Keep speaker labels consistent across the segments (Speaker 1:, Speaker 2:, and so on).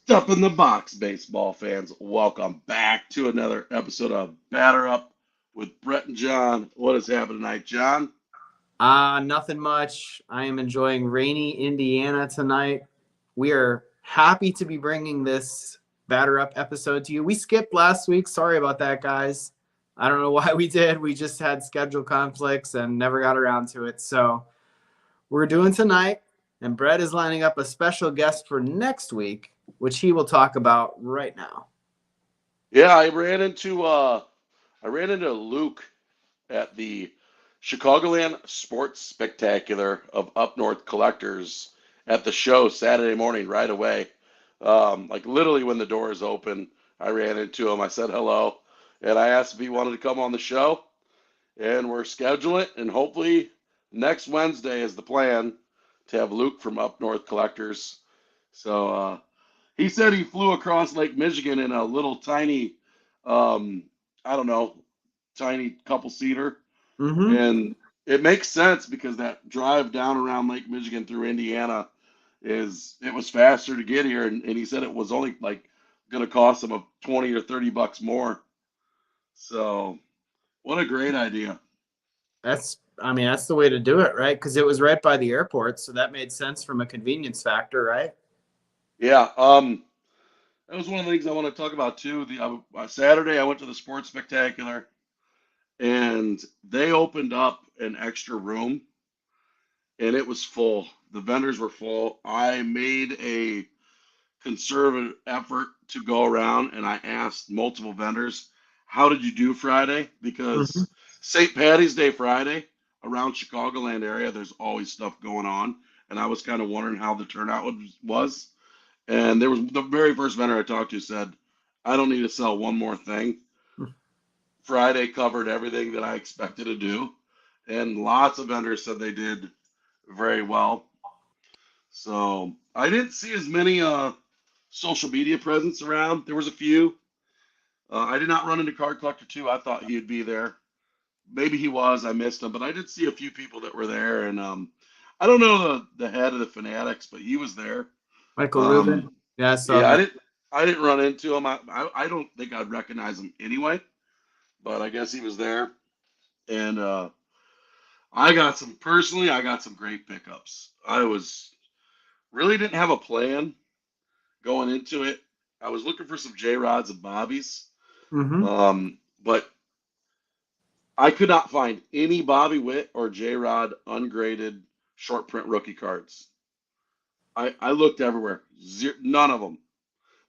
Speaker 1: Step in the box, baseball fans. Welcome back to another episode of Batter Up with Brett and John. What is happening tonight, John?
Speaker 2: Nothing much. I am enjoying rainy Indiana tonight. We are happy to be bringing this Batter Up episode to you. We skipped last week. Sorry about that, guys. I don't know why we did. We just had schedule conflicts and never got around to it. So we're doing tonight, and Brett is lining up a special guest for next week, which he will talk about right now.
Speaker 1: Yeah, I ran into Luke at the Chicagoland Sports Spectacular of Up North Collectors at the show Saturday morning right away. Like literally when the doors open, I ran into him. I said hello, and I asked if he wanted to come on the show, and we're scheduling it, and hopefully next Wednesday is the plan to have Luke from Up North Collectors. So he said he flew across Lake Michigan in a little tiny, um, I don't know, tiny couple seater,
Speaker 2: Mm-hmm.
Speaker 1: and it makes sense because that drive down around Lake Michigan through Indiana it was faster to get here, and he said it was only like going to cost him a 20 or $30 more. So what a great idea.
Speaker 2: That's the way to do it, right? Because it was right by the airport, so that made sense from a convenience factor, right?
Speaker 1: Yeah, that was one of the things I want to talk about too. Saturday I went to the Sports Spectacular, and they opened up an extra room, and it was full. The vendors were full. I made a conservative effort to go around, and I asked multiple vendors, "How did you do Friday?"
Speaker 2: Mm-hmm.
Speaker 1: Because St. Patty's Day Friday around Chicagoland area, there's always stuff going on, and I was kind of wondering how the turnout was. And there was the very first vendor I talked to said, "I don't need to sell one more thing. Friday covered everything that I expected to do." And lots of vendors said they did very well. So I didn't see as many social media presence around. There was a few. I did not run into Card Collector 2. I thought he'd be there. Maybe he was. I missed him, but I did see a few people that were there. And I don't know the head of the Fanatics, but he was there.
Speaker 2: Michael Rubin.
Speaker 1: Um,
Speaker 2: Yeah, I saw
Speaker 1: yeah, I
Speaker 2: that.
Speaker 1: didn't. I didn't run into him. I don't think I'd recognize him anyway, but I guess he was there. And I got some great pickups. I was really didn't have a plan going into it. I was looking for some J Rods and Bobbies,
Speaker 2: Mm-hmm.
Speaker 1: but I could not find any Bobby Witt or J Rod ungraded short print rookie cards. I looked everywhere, none of them.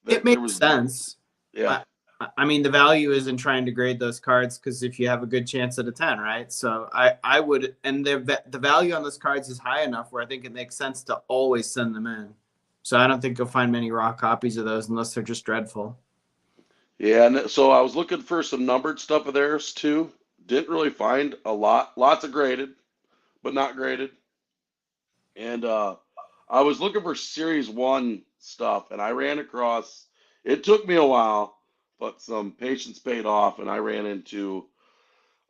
Speaker 2: It
Speaker 1: There
Speaker 2: makes
Speaker 1: was,
Speaker 2: sense.
Speaker 1: yeah,
Speaker 2: I, I mean, the value is in trying to grade those cards because if you have a good chance at a 10, right? So I would, and the value on those cards is high enough where I think it makes sense to always send them in. So I don't think you'll find many raw copies of those unless they're just dreadful.
Speaker 1: yeah. And so I was looking for some numbered stuff of theirs too. Didn't really find a lot. Lots of graded, but not graded. And I was looking for Series 1 stuff, and I ran across, it took me a while, but some patience paid off, and I ran into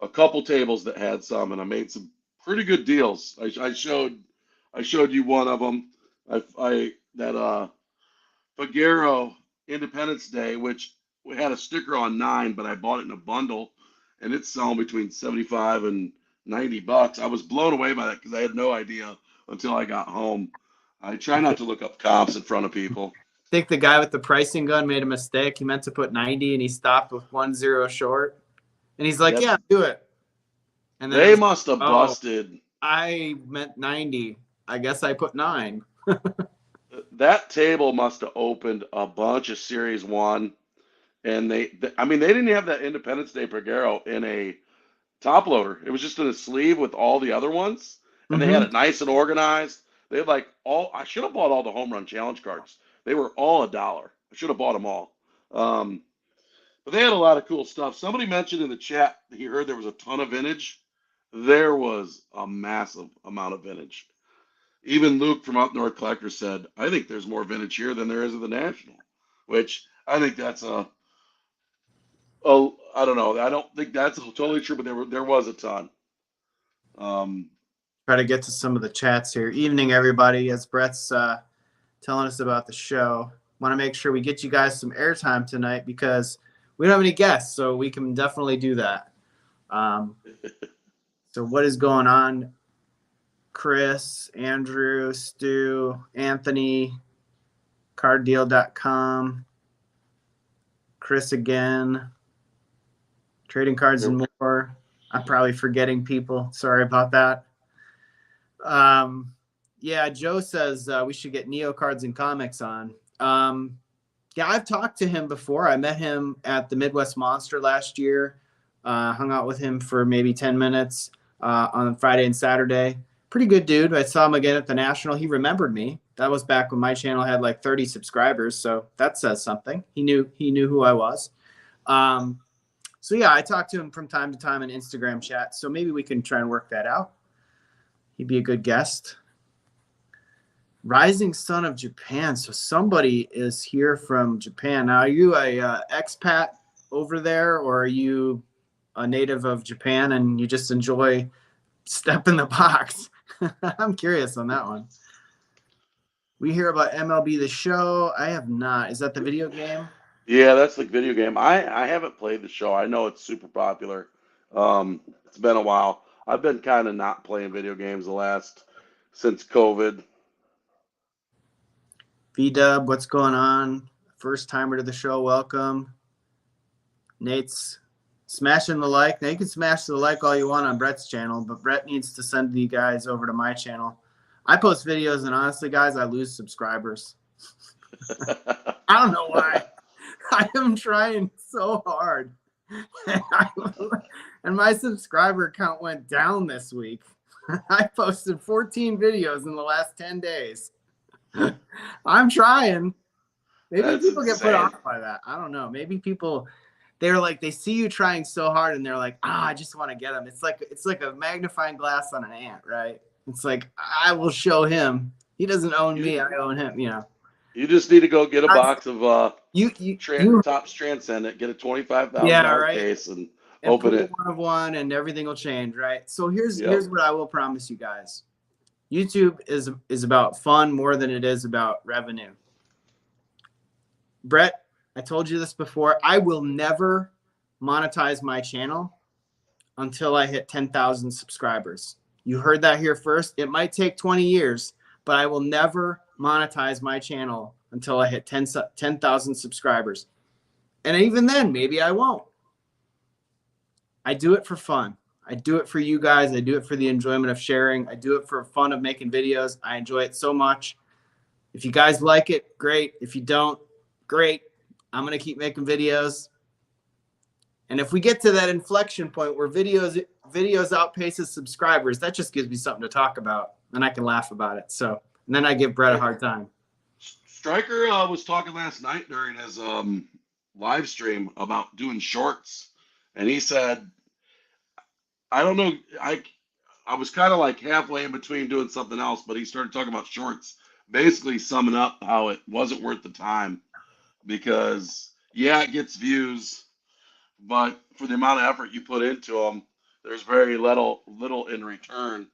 Speaker 1: a couple tables that had some, and I made some pretty good deals. I showed you one of them. I that Figueroa Independence Day, which we had a sticker on 9, but I bought it in a bundle, and it's selling between 75 and $90. I was blown away by that because I had no idea until I got home. I try not to look up comps in front of people.
Speaker 2: I think the guy with the pricing gun made a mistake. He meant to put 90 and he stopped with 1 0 short. And he's like,
Speaker 1: Yep.
Speaker 2: yeah, do it. And then it
Speaker 1: They
Speaker 2: was like,
Speaker 1: must have
Speaker 2: oh,
Speaker 1: busted.
Speaker 2: I meant 90. I guess I put 9.
Speaker 1: That table must have opened a bunch of Series 1, and I mean, they didn't have that Independence Day Pagero in a top loader. It was just in a sleeve with all the other ones, and they had
Speaker 2: Mm-hmm.
Speaker 1: it nice and organized. They had like all. I should have bought all the home run challenge cards. They were all $1. I should have bought them all. Um, but they had a lot of cool stuff. Somebody mentioned in the chat that he heard there was a ton of vintage. There was a massive amount of vintage. Even Luke from Up North Collector said, "I think there's more vintage here than there is at the National," which I think that's I don't know. I don't think that's totally true, but there was a ton. Um,
Speaker 2: Try to get to some of the chats here. Evening, everybody. As Brett's telling us about the show. Want to make sure we get you guys some airtime tonight because we don't have any guests, so we can definitely do that. So what is going on? Chris, Andrew, Stu, Anthony, carddeal.com, Chris again, trading cards and more. I'm probably forgetting people. Sorry about that. Yeah, Joe says we should get Neo Cards and Comics on. Yeah, I've talked to him before. I met him at the Midwest Monster last year. Hung out with him for maybe 10 minutes on Friday and Saturday. Pretty good dude. I saw him again at the National. He remembered me. That was back when my channel had like 30 subscribers, so that says something. He knew who I was. So yeah, I talk to him from time to time in Instagram chat. So maybe we can try and work that out. He'd be a good guest. Rising Sun of Japan. So somebody is here from Japan. Now, are you a expat over there, or are you a native of Japan and you just enjoy Step in the Box? I'm curious on that one. We hear about MLB The Show. I have not. Is that the video game?
Speaker 1: Yeah, that's the video game. I haven't played the show. I know it's super popular. It's been a while. I've been kind of not playing video games since COVID.
Speaker 2: V-Dub, what's going on? First timer to the show, welcome. Nate's smashing the like. Now you can smash the like all you want on Brett's channel, but Brett needs to send you guys over to my channel. I post videos, and honestly, guys, I lose subscribers. I don't know why. I am trying so hard. And my subscriber count went down this week. I posted 14 videos in the last 10 days. I'm trying. Maybe
Speaker 1: That's
Speaker 2: people get put
Speaker 1: insane.
Speaker 2: off by that. I don't know. Maybe people, they're like, they see you trying so hard and they're like, I just want to get him. It's like a magnifying glass on an ant, right? It's like, I will show him. He doesn't own me. I own him, you know.
Speaker 1: You just need to go get a box of
Speaker 2: you
Speaker 1: Topps Transcendent, get a $25,000
Speaker 2: yeah, right.
Speaker 1: case, and
Speaker 2: Pull
Speaker 1: open it.
Speaker 2: one of one, and everything will change, right? So here's
Speaker 1: Yep.
Speaker 2: what I will promise you guys. YouTube is about fun more than it is about revenue. Brett, I told you this before. I will never monetize my channel until I hit 10,000 subscribers. You heard that here first. It might take 20 years, but I will never monetize my channel until I hit 10,000 subscribers. And even then, maybe I won't. I do it for fun. I do it for you guys. I do it for the enjoyment of sharing. I do it for fun of making videos. I enjoy it so much. If you guys like it, great. If you don't, great. I'm going to keep making videos. And if we get to that inflection point where videos outpaces subscribers, that just gives me something to talk about, and I can laugh about it. So, and then I give Brett a hard time.
Speaker 1: Stryker was talking last night during his live stream about doing shorts, and he said, I don't know, I was kind of like halfway in between doing something else, but he started talking about shorts, basically summing up how it wasn't worth the time because, yeah, it gets views, but for the amount of effort you put into them, there's very little in return.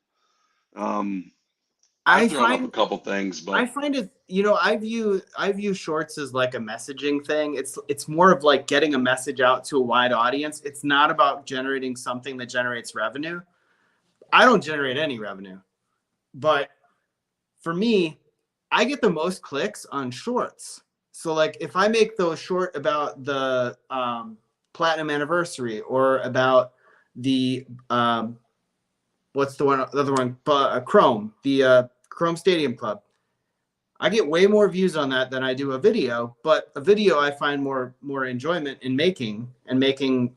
Speaker 1: I thrown up a couple things, but
Speaker 2: I find it, I view shorts as like a messaging thing. It's more of like getting a message out to a wide audience. It's not about generating something that generates revenue. I don't generate any revenue, but for me, I get the most clicks on shorts. So like if I make those short about the platinum anniversary or about the what's the other one? Chrome, the Chrome Stadium Club. I get way more views on that than I do a video, but a video I find more enjoyment in making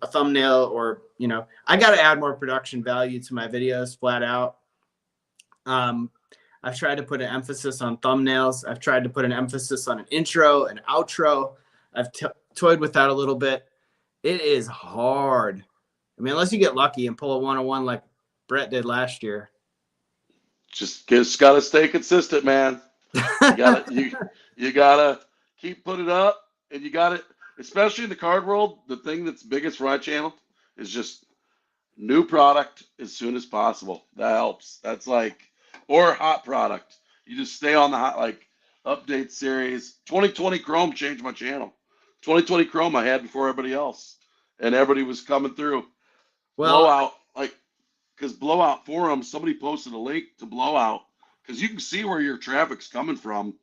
Speaker 2: a thumbnail or, I got to add more production value to my videos flat out. I've tried to put an emphasis on thumbnails. I've tried to put an emphasis on an intro, an outro. I've toyed with that a little bit. It is hard. I mean, unless you get lucky and pull a 101 like Brett did last year.
Speaker 1: Just gotta stay consistent, man. You gotta keep putting it up, and you gotta, especially in the card world, the thing that's biggest for my channel is just new product as soon as possible. That helps. That's like, or hot product. You just stay on the hot, like update series. 2020 Chrome changed my channel. 2020 Chrome I had before everybody else, and everybody was coming through.
Speaker 2: Well,
Speaker 1: Blowout, like, because Blowout Forum, somebody posted a link to Blowout, because you can see where your traffic's coming from.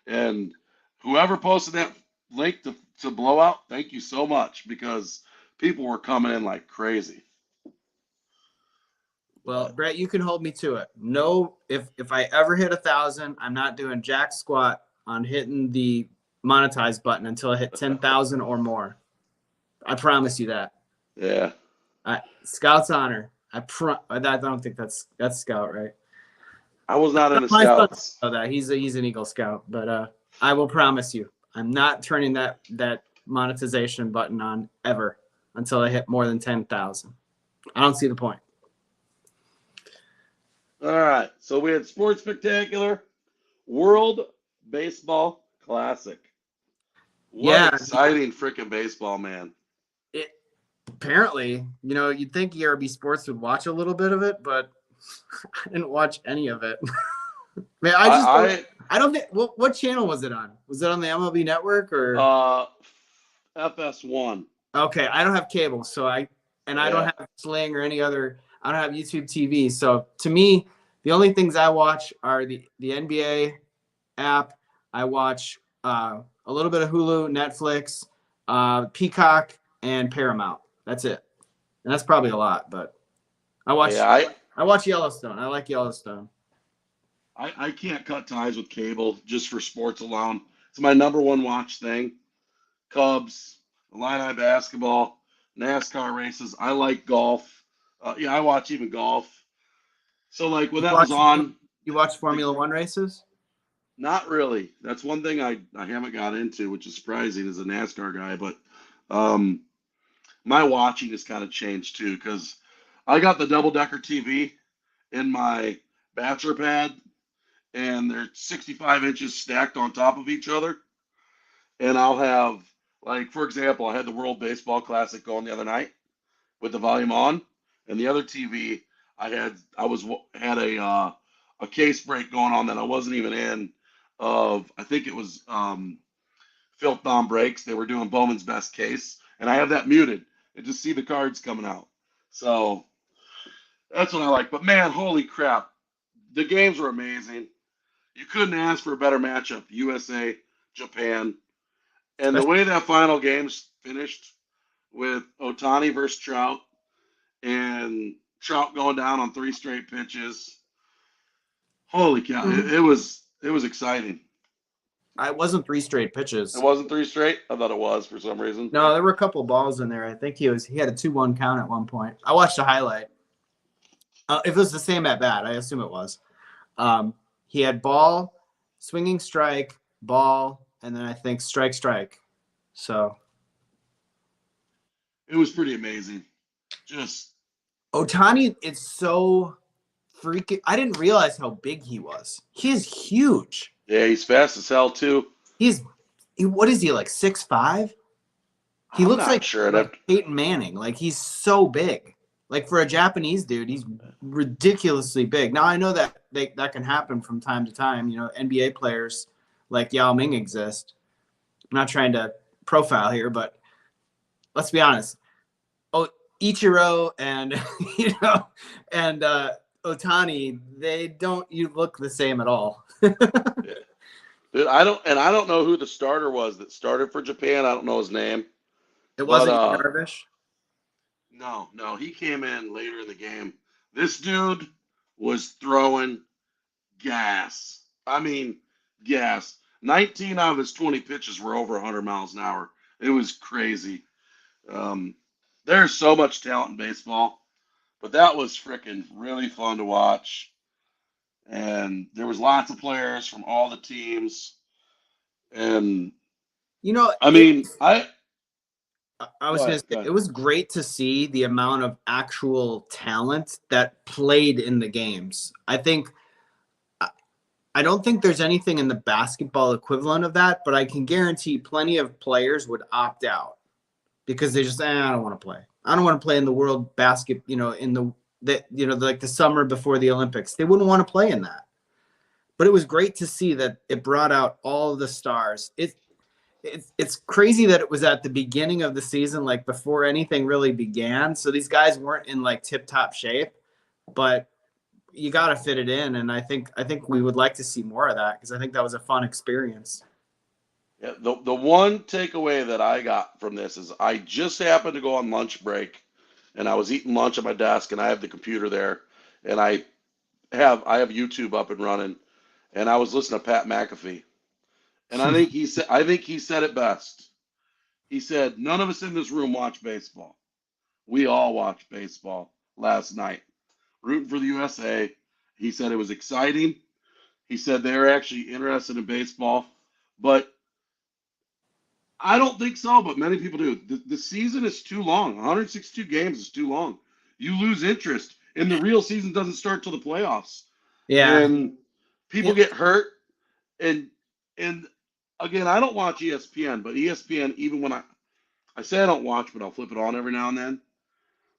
Speaker 1: And whoever posted that link to Blowout, thank you so much, because people were coming in like crazy.
Speaker 2: well, Brett, you can hold me to it. No, if I ever hit 1,000, I'm not doing jack squat on hitting the monetize button until I hit 10,000 or more. I promise you that.
Speaker 1: Yeah.
Speaker 2: Scout's honor. I don't think that's Scout, right?
Speaker 1: I was not in the
Speaker 2: My son
Speaker 1: Scouts.
Speaker 2: know that he's an Eagle Scout, but I will promise you, I'm not turning that monetization button on ever until I hit more than 10,000. I don't see the point.
Speaker 1: All right. So we had Sports Spectacular, World Baseball Classic. What
Speaker 2: Yeah,
Speaker 1: exciting freaking baseball, man.
Speaker 2: it apparently, you'd think ERB Sports would watch a little bit of it, but I didn't watch any of it. Man, I don't think. What channel was it on? Was it on the MLB Network or?
Speaker 1: FS1.
Speaker 2: Okay, I don't have cable, so I don't have Sling or any other. I don't have YouTube TV. So to me, the only things I watch are the NBA app. I watch a little bit of Hulu, Netflix, Peacock, and Paramount. That's it, and that's probably a lot. But I watch Yellowstone. I like Yellowstone.
Speaker 1: I can't cut ties with cable just for sports alone. It's my number one watch thing. Cubs, Illini basketball, NASCAR races. I like golf. I watch even golf. So like when that was on,
Speaker 2: You watch Formula One races?
Speaker 1: not really. That's one thing I haven't got into, which is surprising as a NASCAR guy. But my watching has kind of changed too, because I got the double decker TV in my bachelor pad, and they're 65 inches stacked on top of each other. And I'll have, like, for example, I had the World Baseball Classic going the other night with the volume on, and the other TV had a case break going on that I wasn't even in. I think it was Filth Bomb Breaks. They were doing Bowman's Best Case, and I have that muted and just see the cards coming out. So that's what I like. But man, holy crap, the games were amazing. You couldn't ask for a better matchup. USA, Japan. And the way that final game's finished with Otani versus Trout, and Trout going down on 3 straight pitches. Holy cow! It was exciting.
Speaker 2: It wasn't 3 straight pitches.
Speaker 1: It wasn't 3 straight. I thought it was for some reason.
Speaker 2: No, there were a couple balls in there. I think he had a 2-1 count at one point. I watched a highlight. If it was the same at bat, I assume it was. He had ball, swinging strike, ball, and then I think strike. So
Speaker 1: it was pretty amazing. Just
Speaker 2: Otani, it's so freaking. I didn't realize how big he was. He is huge.
Speaker 1: Yeah, he's fast as hell too.
Speaker 2: What is he, like 6'5"? He looks like Peyton Manning. Like, he's so big. Like, for a Japanese dude, he's ridiculously big. Now, I know that that can happen from time to time. NBA players like Yao Ming exist. I'm not trying to profile here, but let's be honest. Ichiro and Otani, they don't look the same at all.
Speaker 1: Yeah. Dude, I don't know who the starter was that started for Japan. I don't know his name.
Speaker 2: It wasn't Darvish.
Speaker 1: No, he came in later in the game. This dude was throwing gas. I mean, gas. 19 out of his 20 pitches were over 100 miles an hour. It was crazy. There's so much talent in baseball, but that was freaking really fun to watch. And there was lots of players from all the teams. And
Speaker 2: I was going to say, it was great to see the amount of actual talent that played in the games. I don't think there's anything in the basketball equivalent of that, but I can guarantee plenty of players would opt out because they just, I don't want to play. I don't want to play in the world like the summer before the Olympics. They wouldn't want to play in that. but it was great to see that it brought out all of the stars. It's crazy that it was at the beginning of the season, like before anything really began. So these guys weren't in like tip top shape, but you got to fit it in. And I think we would like to see more of that because I think that was a fun experience.
Speaker 1: Yeah, the one takeaway that I got from this is I just happened to go on lunch break and I was eating lunch at my desk and I have the computer there and I have YouTube up and running and I was listening to Pat McAfee and I think he said it best. He said none of us in this room watch baseball. We all watched baseball last night, rooting for the USA. He said it was exciting. He said they were actually interested in baseball, but I don't think so, but many people do. The season is too long. 162 games is too long. You lose interest, and the real season doesn't start till the playoffs.
Speaker 2: Yeah.
Speaker 1: And people
Speaker 2: Yeah.
Speaker 1: get hurt. And again, I don't watch ESPN, but ESPN, even when I say I don't watch, but I'll flip it on every now and then.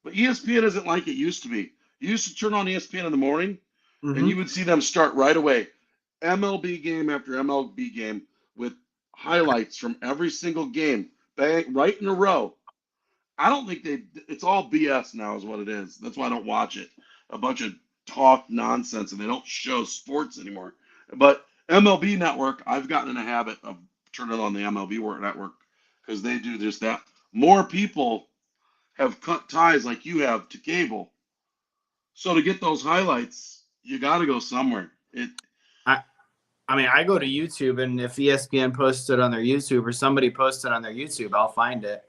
Speaker 1: But ESPN isn't like it used to be. You used to turn on ESPN in the morning, and
Speaker 2: Mm-hmm.
Speaker 1: you would see them start right away, MLB game after MLB game with highlights from every single game, bang, right in a row. I don't think it's all BS now, is what it is. That's why I don't watch it. A bunch of talk nonsense, and they don't show sports anymore. But MLB Network, I've gotten in a habit of turning on the MLB Network because they do just that. More people have cut ties like you have to cable. So to get those highlights, you got to go somewhere.
Speaker 2: I, I mean, I go to YouTube, and if ESPN posted on their YouTube or somebody posted on their YouTube, I'll find it.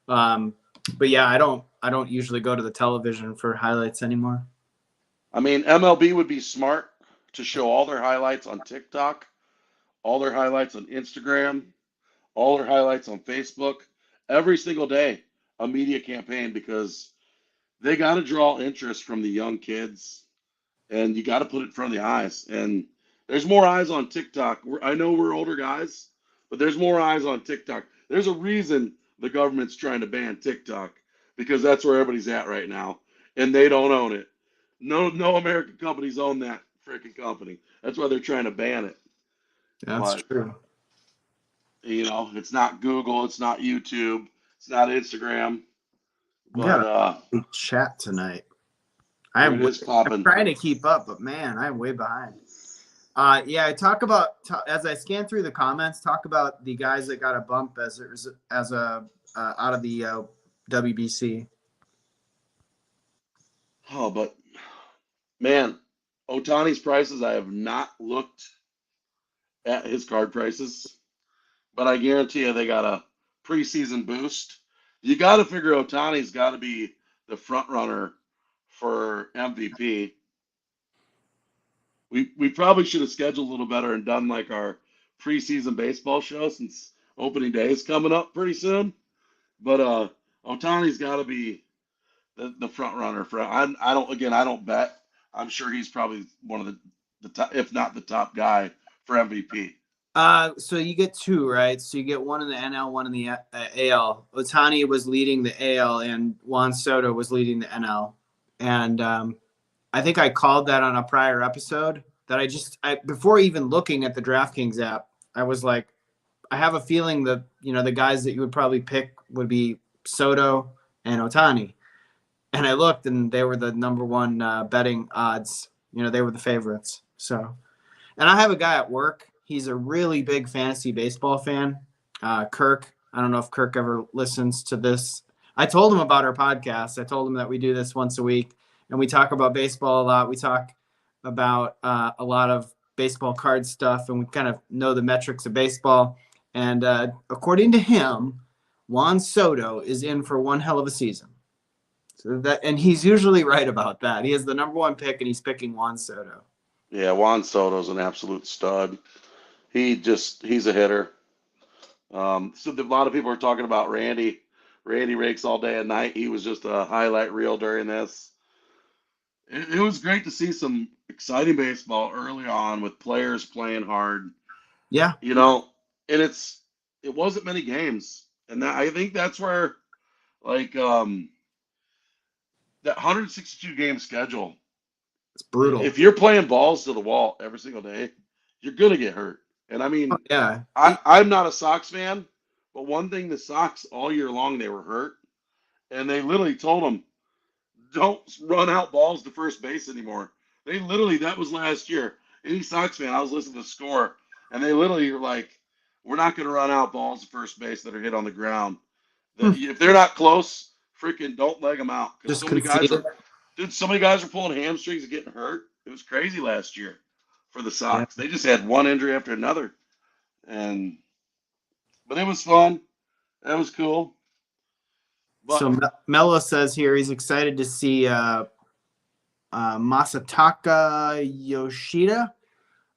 Speaker 2: Um, but yeah, I don't usually go to the television for highlights anymore.
Speaker 1: I mean, MLB would be smart to show all their highlights on TikTok, all their highlights on Instagram, all their highlights on Facebook, every single day, a media campaign because they got to draw interest from the young kids and you got to put it in front of the eyes. And there's more eyes on TikTok. I know we're older guys, but there's more eyes on TikTok. There's a reason the government's trying to ban TikTok because that's where everybody's at right now, and they don't own it. No American companies own that freaking company. That's why they're trying to ban it.
Speaker 2: That's
Speaker 1: But
Speaker 2: true.
Speaker 1: it's not Google, it's not YouTube, it's not Instagram.
Speaker 2: We
Speaker 1: But
Speaker 2: got a big chat tonight.
Speaker 1: it is
Speaker 2: I'm
Speaker 1: popping.
Speaker 2: trying to keep up, but man, I'm way behind. Yeah, as I scan through the comments. Talk about the guys that got a bump as a out of the WBC.
Speaker 1: Oh, but man, Otani's prices, I have not looked at his card prices, but I guarantee you they got a preseason boost. You got to figure Otani's got to be the front runner for MVP. We probably should have scheduled a little better and done like our preseason baseball show since opening day is coming up pretty soon. But Otani's got to be the front runner for. I don't bet. I'm sure he's probably one of the top, if not the top guy for MVP.
Speaker 2: So you get two, right? So you get one in the NL, one in the AL. Otani was leading the AL, and Juan Soto was leading the NL. And I think I called that on a prior episode. That before even looking at the DraftKings app, I was like, I have a feeling that the guys that you would probably pick would be Soto and Otani. And I looked, and they were the number one betting odds. They were the favorites. So. And I have a guy at work. He's a really big fantasy baseball fan. Kirk. I don't know if Kirk ever listens to this. I told him about our podcast. I told him that we do this once a week, and we talk about baseball a lot. We talk about a lot of baseball card stuff, and we kind of know the metrics of baseball. And according to him, Juan Soto is in for one hell of a season. And he's usually right about that. He has the number one pick, and he's picking Juan Soto.
Speaker 1: Yeah, Juan Soto's an absolute stud. He's a hitter. So a lot of people are talking about Randy. Randy rakes all day and night. He was just a highlight reel during this. It was great to see some exciting baseball early on with players playing hard.
Speaker 2: Yeah.
Speaker 1: And it wasn't many games, and I think that's where like that 162 game schedule.
Speaker 2: It's brutal.
Speaker 1: If you're playing balls to the wall every single day, you're gonna get hurt. And I
Speaker 2: Oh,
Speaker 1: mean,
Speaker 2: yeah.
Speaker 1: I'm not a Sox fan, but one thing the Sox all year long they were hurt, and they literally told them don't run out balls to first base anymore. They literally that was last year. Any Sox fan, I was listening to the score, and they literally are like, we're not going to run out balls to first base that are hit on the ground. That
Speaker 2: Hmm.
Speaker 1: if they're not close, freaking don't leg them out because
Speaker 2: Just
Speaker 1: so many guys
Speaker 2: conceded.
Speaker 1: are, dude, so many guys are pulling hamstrings and getting hurt. It was crazy last year for the
Speaker 2: Yeah.
Speaker 1: Sox. They just had one injury after another, and but it was fun. That was cool.
Speaker 2: So
Speaker 1: But
Speaker 2: Mello says here he's excited to see Masataka Yoshida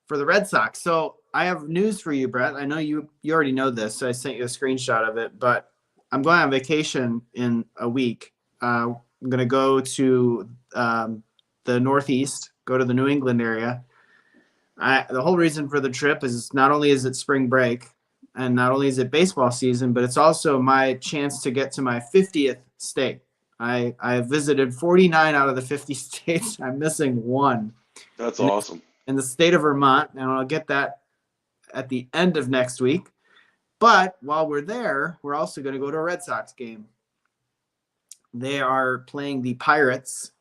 Speaker 2: for the Red Sox. So I have news for you, Brett. I know you already know this, so I sent you a screenshot of it. But I'm going on vacation in a week. I'm going to go to the Northeast, go to the New England area. The whole reason for the trip is not only is it spring break, and not only is it baseball season, but it's also my chance to get to my 50th state. I have visited 49 out of the 50 states. I'm missing one
Speaker 1: that's
Speaker 2: in,
Speaker 1: awesome.
Speaker 2: in the state of Vermont, and I'll get that at the end of next week. But while we're there, we're also going to go to a Red Sox game. They are playing the Pirates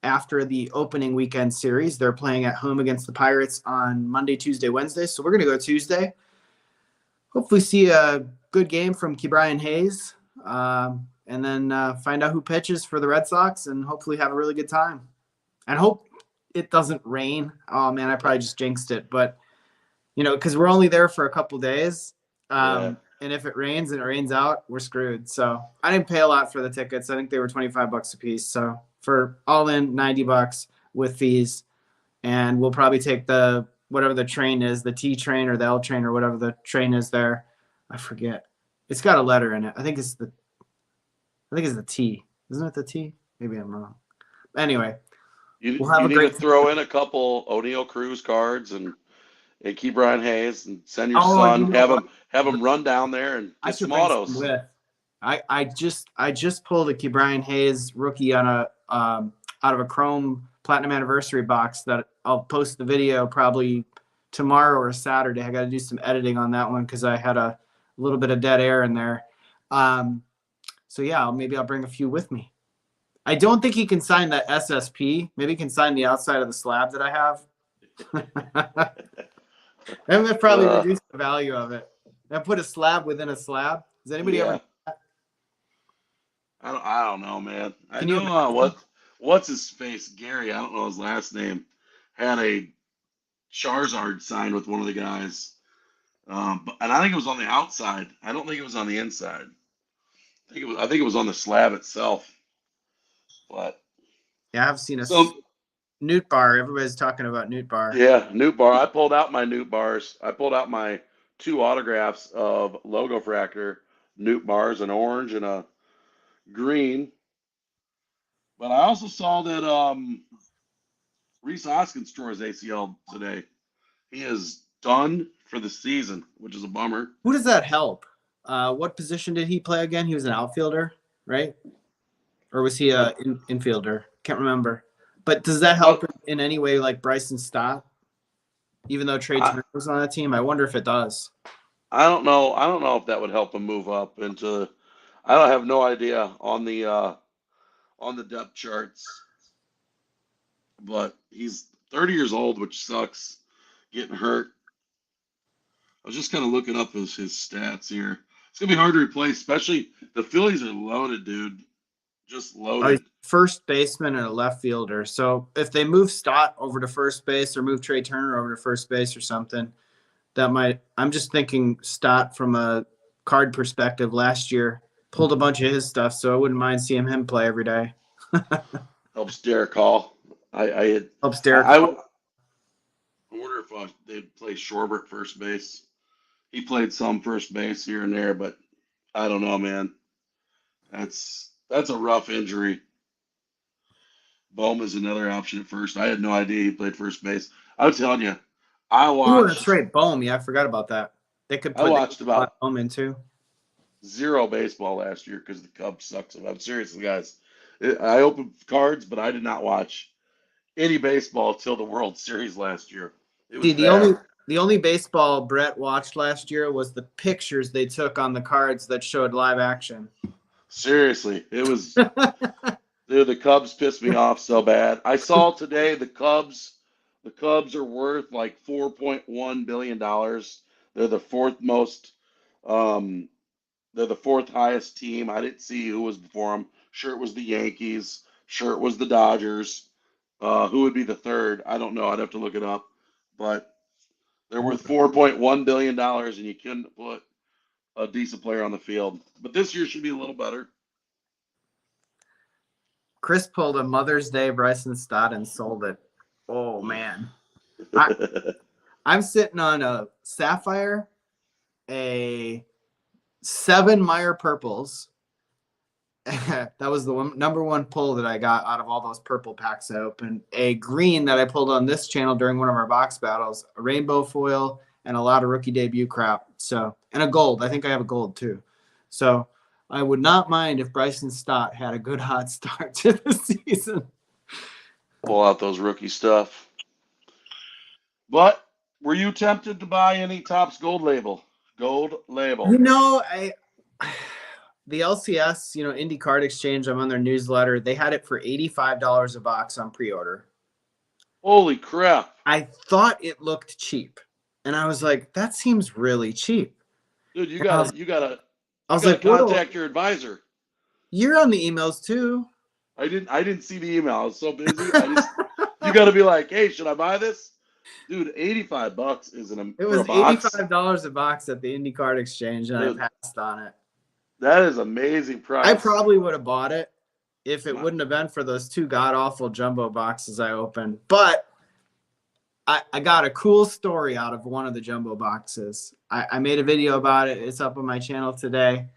Speaker 2: after the opening weekend series. They're playing at home against the Pirates on Monday, Tuesday, Wednesday. So we're going to go Tuesday. Hopefully see a good game from Ke'Bryan Hayes, and then find out who pitches for the Red Sox, and hopefully have a really good time. And hope it doesn't rain. Oh man, I probably just jinxed it, but because we're only there for a couple days,
Speaker 1: Yeah.
Speaker 2: and if it rains and it rains out, we're screwed. So I didn't pay a lot for the tickets. I think they were $25 a piece. So for all in, $90 with fees, and we'll probably take the whatever the train is, the T train or the L train or whatever the train is there. I forget. It's got a letter in it. I think it's the T. Isn't it the T? Maybe I'm wrong. Anyway,
Speaker 1: You
Speaker 2: we'll have
Speaker 1: you
Speaker 2: a
Speaker 1: need to
Speaker 2: great
Speaker 1: throw in a couple O'Neill Cruz cards and keep Brian Hayes and send your
Speaker 2: Oh, you
Speaker 1: son,
Speaker 2: know what?
Speaker 1: have him run down there and
Speaker 2: I
Speaker 1: get
Speaker 2: should
Speaker 1: some
Speaker 2: bring some
Speaker 1: autos.
Speaker 2: with. I just pulled a Ke'Bryan Hayes rookie on a out of a Chrome Platinum Anniversary box that I'll post the video probably tomorrow or Saturday. I got to do some editing on that one because I had a little bit of dead air in there. So yeah, maybe I'll bring a few with me. I don't think he can sign that SSP. Maybe he can sign the outside of the slab that I have. And that probably
Speaker 1: Uh,
Speaker 2: reduce the value of it. And put a slab within a slab. Does anybody ever?
Speaker 1: yeah, I don't know, man. I
Speaker 2: Can you
Speaker 1: know
Speaker 2: imagine?
Speaker 1: what's his face, Gary. I don't know his last name. Had a Charizard signed with one of the guys, and I think it was on the outside. I don't think it was on the inside. I think it was on the slab itself. But
Speaker 2: Yeah, I've seen a
Speaker 1: so
Speaker 2: Newt Bar. Everybody's talking about Newt Bar.
Speaker 1: yeah, Newt bar. I pulled out my Newt bars. I pulled out my two autographs of Logo Fractor Newt bars, an orange and a green. But I also saw that Reese Hoskins tore his ACL today. He is done for the season, which is a bummer.
Speaker 2: Who does that help? What position did he play again? He was an outfielder, right? Or was he
Speaker 1: Uh,
Speaker 2: a infielder? Can't remember. But does that help
Speaker 1: but
Speaker 2: in any way, like Bryson Stott? Even though Trey
Speaker 1: I
Speaker 2: Turner was on that team, I wonder if it does.
Speaker 1: I don't know. I don't know if that would help him move up into. I don't have no idea on the depth charts, but he's 30 years old, which sucks. Getting hurt. I was just kind of looking up his stats here. It's gonna be hard to replace, especially the Phillies are loaded, dude. Just
Speaker 2: Oh, he's
Speaker 1: loaded.
Speaker 2: first baseman and a left fielder. So if they move Stott over to first base or move Trey Turner over to first base or something, that might. I'm just thinking Stott from a card perspective. Last year pulled a bunch of his stuff, so I wouldn't mind seeing him play every day.
Speaker 1: Helps Derek Hall.
Speaker 2: Helps
Speaker 1: I,
Speaker 2: Derek.
Speaker 1: I, I wonder if they'd play Schwarber at first base. He played some first base here and there, but I don't know, man. That's a rough injury. Bowman's another option at first. I had no idea he played first base. I'm telling you, I
Speaker 2: Oh, that's
Speaker 1: watched
Speaker 2: right, Bohm. Yeah, I forgot about that. They could
Speaker 1: I
Speaker 2: put
Speaker 1: watched about
Speaker 2: Bohm in too.
Speaker 1: zero baseball last year because the Cubs suck. So I'm seriously, guys. I opened cards, but I did not watch any baseball till the World Series last year. It
Speaker 2: See,
Speaker 1: was
Speaker 2: the only
Speaker 1: bad.
Speaker 2: The only baseball Brett watched last year was the pictures they took on the cards that showed live action.
Speaker 1: Seriously, it was. Dude, the Cubs pissed me off so bad. I saw today the Cubs. The Cubs are worth like $4.1 billion. They're the fourth most. Um, they're the fourth highest team. I didn't see who was before them. Sure, it was the Yankees. Sure, it was the Dodgers. Who would be the third? I don't know. I'd have to look it up. But they're worth $4.1 billion, and you couldn't put a decent player on the field. But this year should be a little better.
Speaker 2: Chris pulled a Mother's Day Bryson Stott and sold it. Oh man, I'm sitting on a Sapphire, a 7 Meijer purples. That was the number one pull that I got out of all those purple packs I opened. A green that I pulled on this channel during one of our box battles, a rainbow foil, and a lot of rookie debut crap. So, and a gold. I think I have a gold too. So I would not mind if Bryson Stott had a good hot start to the season.
Speaker 1: Pull out those rookie stuff. But were you tempted to buy any Topps Gold Label? Gold Label.
Speaker 2: The LCS, Indie Card Exchange, I'm on their newsletter. They had it for $85 a box on pre-order.
Speaker 1: Holy crap.
Speaker 2: I thought it looked cheap. And I was like, that seems really cheap.
Speaker 1: Dude, you gotta contact your advisor.
Speaker 2: You're on the emails too.
Speaker 1: I didn't see the email. I was so busy. You gotta be like, hey, should I buy this? Dude, $85 isn't
Speaker 2: It was $85 a box at the Indie Card Exchange, and
Speaker 1: Dude,
Speaker 2: I passed on it.
Speaker 1: That is amazing price.
Speaker 2: I probably would have bought it if it wouldn't have been for those 2 god-awful jumbo boxes I opened. But I got a cool story out of one of the jumbo boxes. I made a video about it. It's up on my channel today.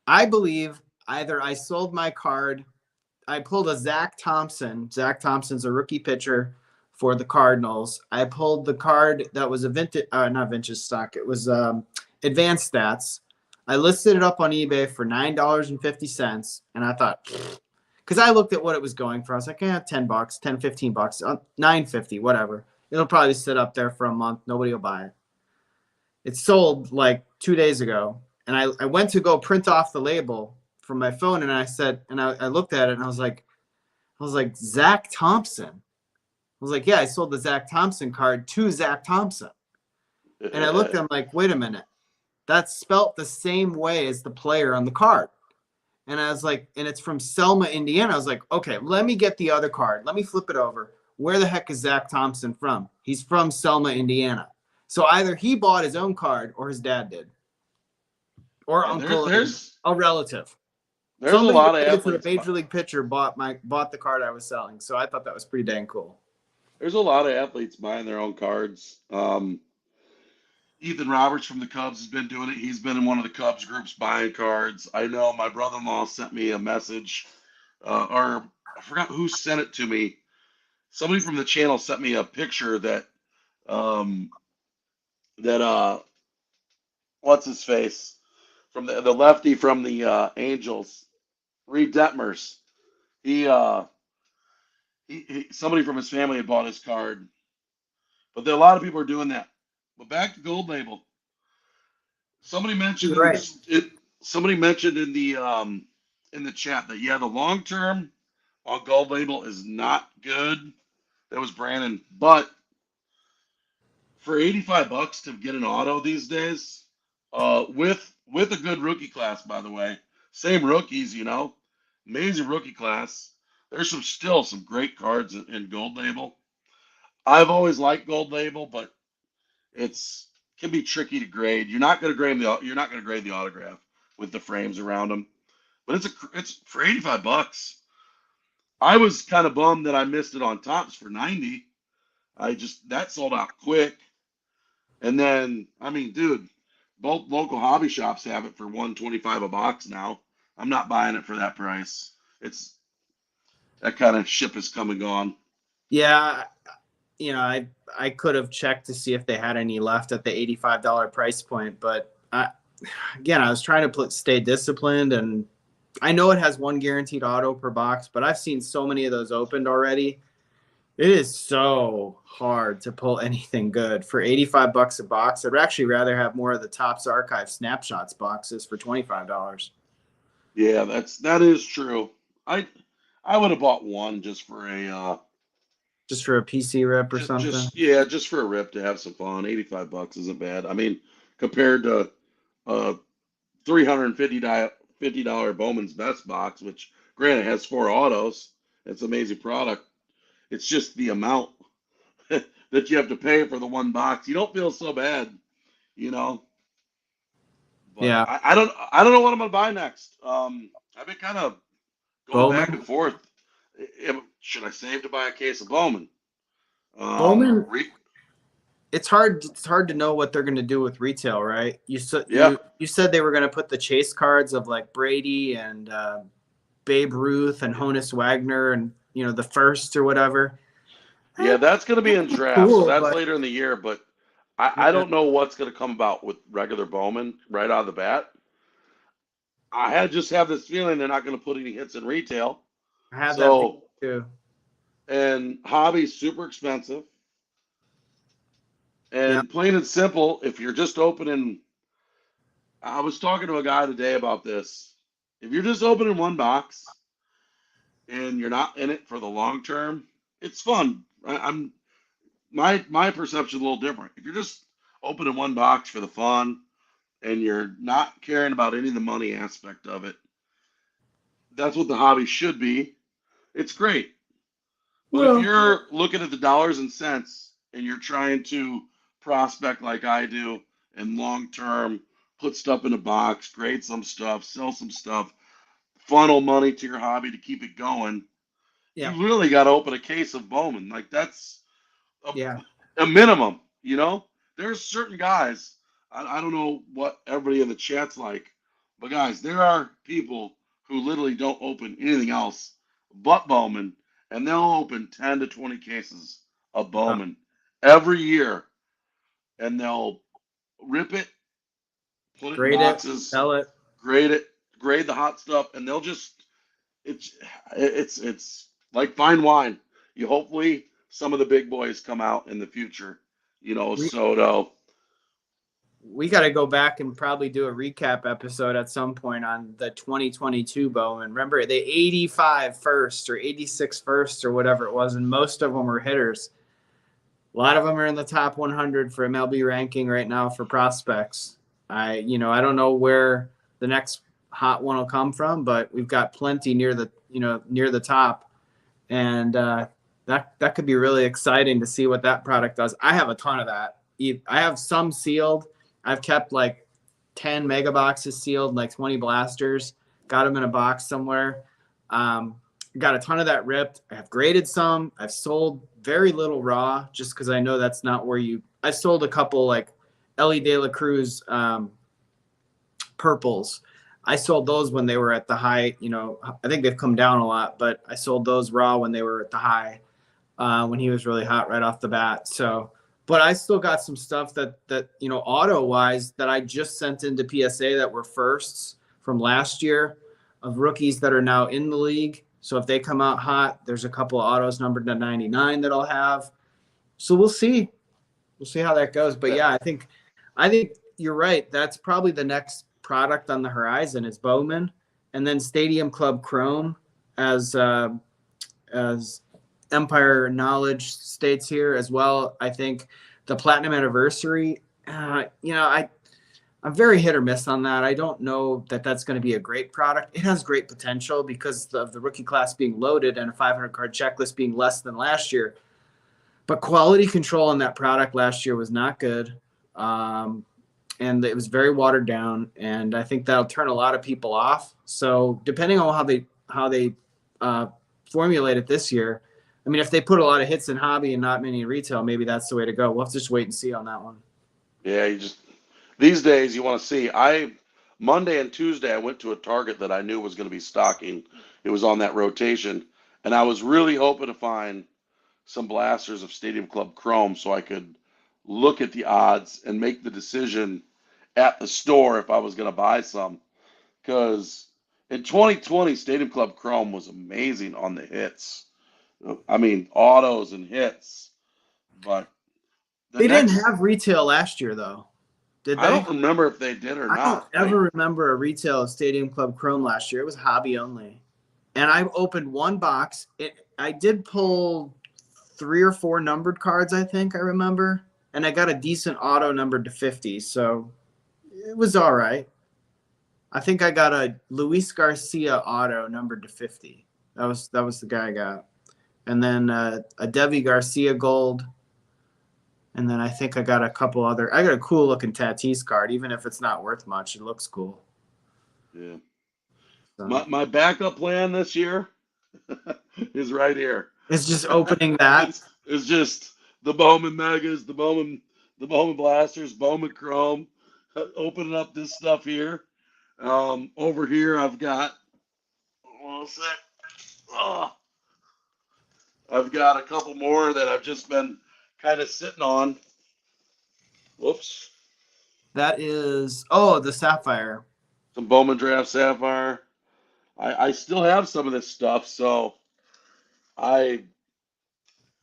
Speaker 2: I believe either I sold my card. I pulled a Zach Thompson. Zach Thompson's a rookie pitcher for the Cardinals. I pulled the card that was a not vintage stock. It was advanced stats. I listed it up on eBay for $9.50, and I thought, because I looked at what it was going for. I was like, $10, $10, $15, $9.50, whatever. It'll probably sit up there for a month. Nobody will buy it. It sold like 2 days ago, and I went to go print off the label from my phone, and I looked at it, and I was like, Zach Thompson. I was like, yeah, I sold the Zach Thompson card to Zach Thompson. And I looked at him like, wait a minute. That's spelt the same way as the player on the card. And I was like, and it's from Selma, Indiana. I was like, okay, let me get the other card. Let me flip it over. Where the heck is Zach Thompson from? He's from Selma, Indiana. So either he bought his own card or his dad did. Or uncle, a relative.
Speaker 1: There's a lot of athletes.
Speaker 2: The major league pitcher bought the card I was selling. So I thought that was pretty dang cool.
Speaker 1: There's a lot of athletes buying their own cards. Ethan Roberts from the Cubs has been doing it. He's been in one of the Cubs groups buying cards. I know my brother-in-law sent me a message, or I forgot who sent it to me. Somebody from the channel sent me a picture that what's his face from the lefty from the Angels, Reed Detmers. He somebody from his family had bought his card, but a lot of people are doing that. But back to Gold Label. Somebody mentioned Somebody mentioned in the chat that the long term on Gold Label is not good. That was Brandon, but for $85 to get an auto these days, with a good rookie class, by the way, same rookies, amazing rookie class. There's still some great cards in Gold Label. I've always liked Gold Label, but can be tricky to grade. You're not going to grade the autograph with the frames around them, but it's for $85. I was kind of bummed that I missed it on Topps for $90. That sold out quick. And then, dude, both local hobby shops have it for $125 a box now. I'm not buying it for that price. That kind of ship has come and gone.
Speaker 2: Yeah, I could have checked to see if they had any left at the $85 price point, but I was trying to stay disciplined, and I know it has one guaranteed auto per box, but I've seen so many of those opened already. It is so hard to pull anything good for 85 bucks a box. I'd actually rather have more of the Topps Archive snapshots boxes for $25.
Speaker 1: Yeah, that is true. I I would have bought one just for a
Speaker 2: Just for a PC rip or something.
Speaker 1: just yeah, just for a rip to have some fun. 85 bucks isn't bad. I mean, compared to a $350 Bowman's Best box, which granted has four autos. It's an amazing product. It's just the amount that you have to pay for the one box. You don't feel so bad, you know. But
Speaker 2: Yeah.
Speaker 1: I don't know what I'm gonna buy next. I've been kind of going back
Speaker 2: Bowman.
Speaker 1: and forth. Should I save to buy a case of Bowman?
Speaker 2: Bowman,
Speaker 1: Re,
Speaker 2: it's hard to know what they're going to do with retail, right?
Speaker 1: yeah,
Speaker 2: You said they were going to put the chase cards of like Brady and Babe Ruth and Honus Wagner and the first or whatever.
Speaker 1: yeah, that's gonna be
Speaker 2: That's
Speaker 1: in draft, so
Speaker 2: cool,
Speaker 1: that's
Speaker 2: but
Speaker 1: later in the year. But I
Speaker 2: yeah,
Speaker 1: don't know what's gonna come about with regular Bowman right out of the bat. Just have this feeling they're not gonna put any hits in retail.
Speaker 2: I have that feeling
Speaker 1: So
Speaker 2: too.
Speaker 1: and hobby's super expensive.
Speaker 2: Yeah,
Speaker 1: And plain and simple, if you're just opening, I was talking to a guy today about this. If you're just opening one box and you're not in it for the long term, it's fun. I'm my perception is a little different. If you're just opening one box for the fun and you're not caring about any of the money aspect of it, that's what the hobby should be. It's great. But if
Speaker 2: well,
Speaker 1: you're looking at the dollars and cents and you're trying to prospect like I do and long term put stuff in a box, grade some stuff, sell some stuff, funnel money to your hobby to keep it going,
Speaker 2: yeah,
Speaker 1: you really got to open a case of Bowman. Like that's a,
Speaker 2: yeah.
Speaker 1: a minimum, you know? There's certain guys, I don't know what everybody in the chat's like, but guys, there are people who literally don't open anything else but Bowman, and they'll open 10 to 20 cases of Bowman every year, and they'll rip it, put it in
Speaker 2: Grade it,
Speaker 1: boxes,
Speaker 2: sell it.
Speaker 1: grade it, grade the hot stuff, and they'll just it's it's like fine wine. You hopefully some of the big boys come out in the future.
Speaker 2: We
Speaker 1: Soto.
Speaker 2: we got to go back and probably do a recap episode at some point on the 2022 Bowman. Remember the 85 first or 86 first or whatever it was, and most of them were hitters. A lot of them are in the top 100 for MLB ranking right now for prospects. I don't know where the next hot one will come from, but we've got plenty near the top, and that could be really exciting to see what that product does. I have a ton of that. I have some sealed. I've kept like 10 mega boxes sealed, like 20 blasters. Got them in a box somewhere. Um, got a ton of that ripped. I have graded some. I've sold very little raw just because I know that's not where you. I sold a couple like Ellie De La Cruz purples. I sold those when they were at the high. I think they've come down a lot, but I sold those raw when they were at the high, when he was really hot right off the bat. So, but I still got some stuff that auto wise that I just sent into PSA that were firsts from last year of rookies that are now in the league. So if they come out hot, there's a couple of autos numbered to 99 that I'll have. So we'll see. We'll see how that goes. But
Speaker 1: Yeah,
Speaker 2: yeah, I think you're right. That's probably the next product on the horizon is Bowman, and then Stadium Club Chrome as Empire Knowledge states here as well. I think the Platinum Anniversary, I'm very hit or miss on that. I don't know that that's going to be a great product. It has great potential because of the rookie class being loaded and a 500 card checklist being less than last year. But quality control on that product last year was not good. And it was very watered down. And I think that'll turn a lot of people off. So depending on how they formulate it this year, I mean, if they put a lot of hits in hobby and not many in retail, maybe that's the way to go. We'll have to just wait and see on that one.
Speaker 1: yeah. You just these days you want to see. I Monday and Tuesday I went to a Target that I knew was going to be stocking. It was on that rotation, and I was really hoping to find some blasters of Stadium Club Chrome so I could look at the odds and make the decision at the store if I was going to buy some. Because in 2020, Stadium Club Chrome was amazing on the hits. I mean, autos and hits. But the
Speaker 2: They didn't
Speaker 1: next,
Speaker 2: have retail last year, though, did
Speaker 1: I
Speaker 2: they?
Speaker 1: don't remember if they did or
Speaker 2: I don't
Speaker 1: not.
Speaker 2: ever remember a retail Stadium Club Chrome last year. It was hobby only. And I opened one box. I did pull 3 or 4 numbered cards, I think I remember. And I got a decent auto numbered to 50. So it was all right. I think I got a Luis Garcia auto numbered to 50. That was the guy I got. And then a Devi Garcia gold. And then I think I got a couple other. I got a cool looking Tatis card, even if it's not worth much. It looks cool.
Speaker 1: Yeah.
Speaker 2: So
Speaker 1: My backup plan this year is right here.
Speaker 2: it's just opening that.
Speaker 1: It's just the Bowman Megas, the Bowman Blasters, Bowman Chrome. Opening up this stuff here. Over here I've got. One sec. Oh, I've got a couple more that I've just been kind of sitting on. Whoops.
Speaker 2: That is the Sapphire.
Speaker 1: Some Bowman Draft Sapphire. I still have some of this stuff, so I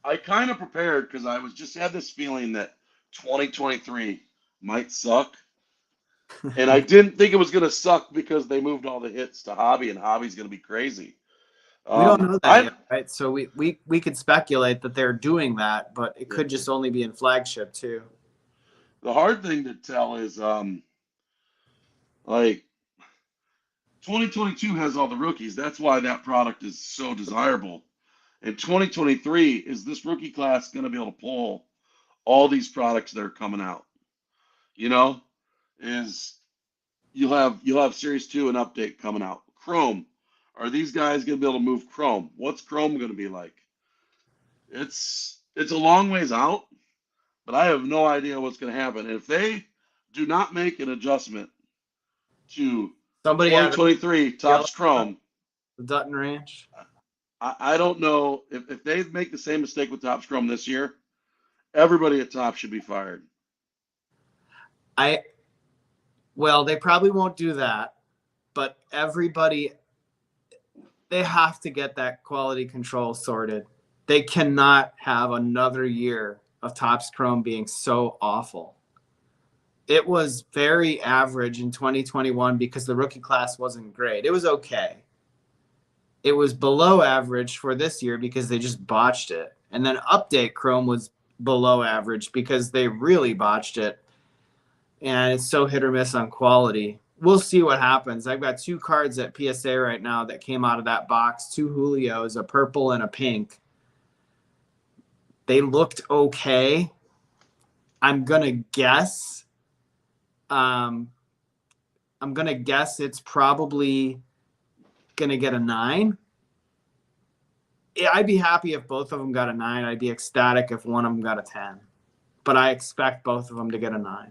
Speaker 1: I kind of prepared because I was just had this feeling that 2023 might suck, and I didn't think it was gonna suck because they moved all the hits to hobby, and hobby's gonna be crazy.
Speaker 2: We don't know that
Speaker 1: I
Speaker 2: yet, right? So we could speculate that they're doing that, but it
Speaker 1: Yeah.
Speaker 2: could just only be in flagship too.
Speaker 1: The hard thing to tell is like 2022 has all the rookies. That's why that product is so desirable. And 2023 is this rookie class going to be able to pull all these products that are coming out? You know, is you'll have Series 2 and update coming out. Chrome. Are these guys going to be able to move Chrome? What's Chrome going to be like? It's a long ways out, but I have no idea what's going to happen. If they do not make an adjustment to
Speaker 2: Somebody had
Speaker 1: 2023
Speaker 2: yellow
Speaker 1: Topps Chrome,
Speaker 2: the Dutton Ranch.
Speaker 1: I don't know if they make the same mistake with Topps Chrome this year. Everybody at Top should be fired.
Speaker 2: I well, they probably won't do that, but everybody they have to get that quality control sorted. They cannot have another year of Topps Chrome being so awful. It was very average in 2021 because the rookie class wasn't great. It was okay. It was below average for this year because they just botched it. And then update Chrome was below average because they really botched it. And it's so hit or miss on quality. We'll see what happens. I've got 2 cards at PSA right now that came out of that box, 2 Julios, a purple and a pink. They looked okay. I'm gonna guess. I'm gonna guess it's probably gonna get a 9. Yeah, I'd be happy if both of them got a 9. I'd be ecstatic if one of them got a 10. But I expect both of them to get a 9.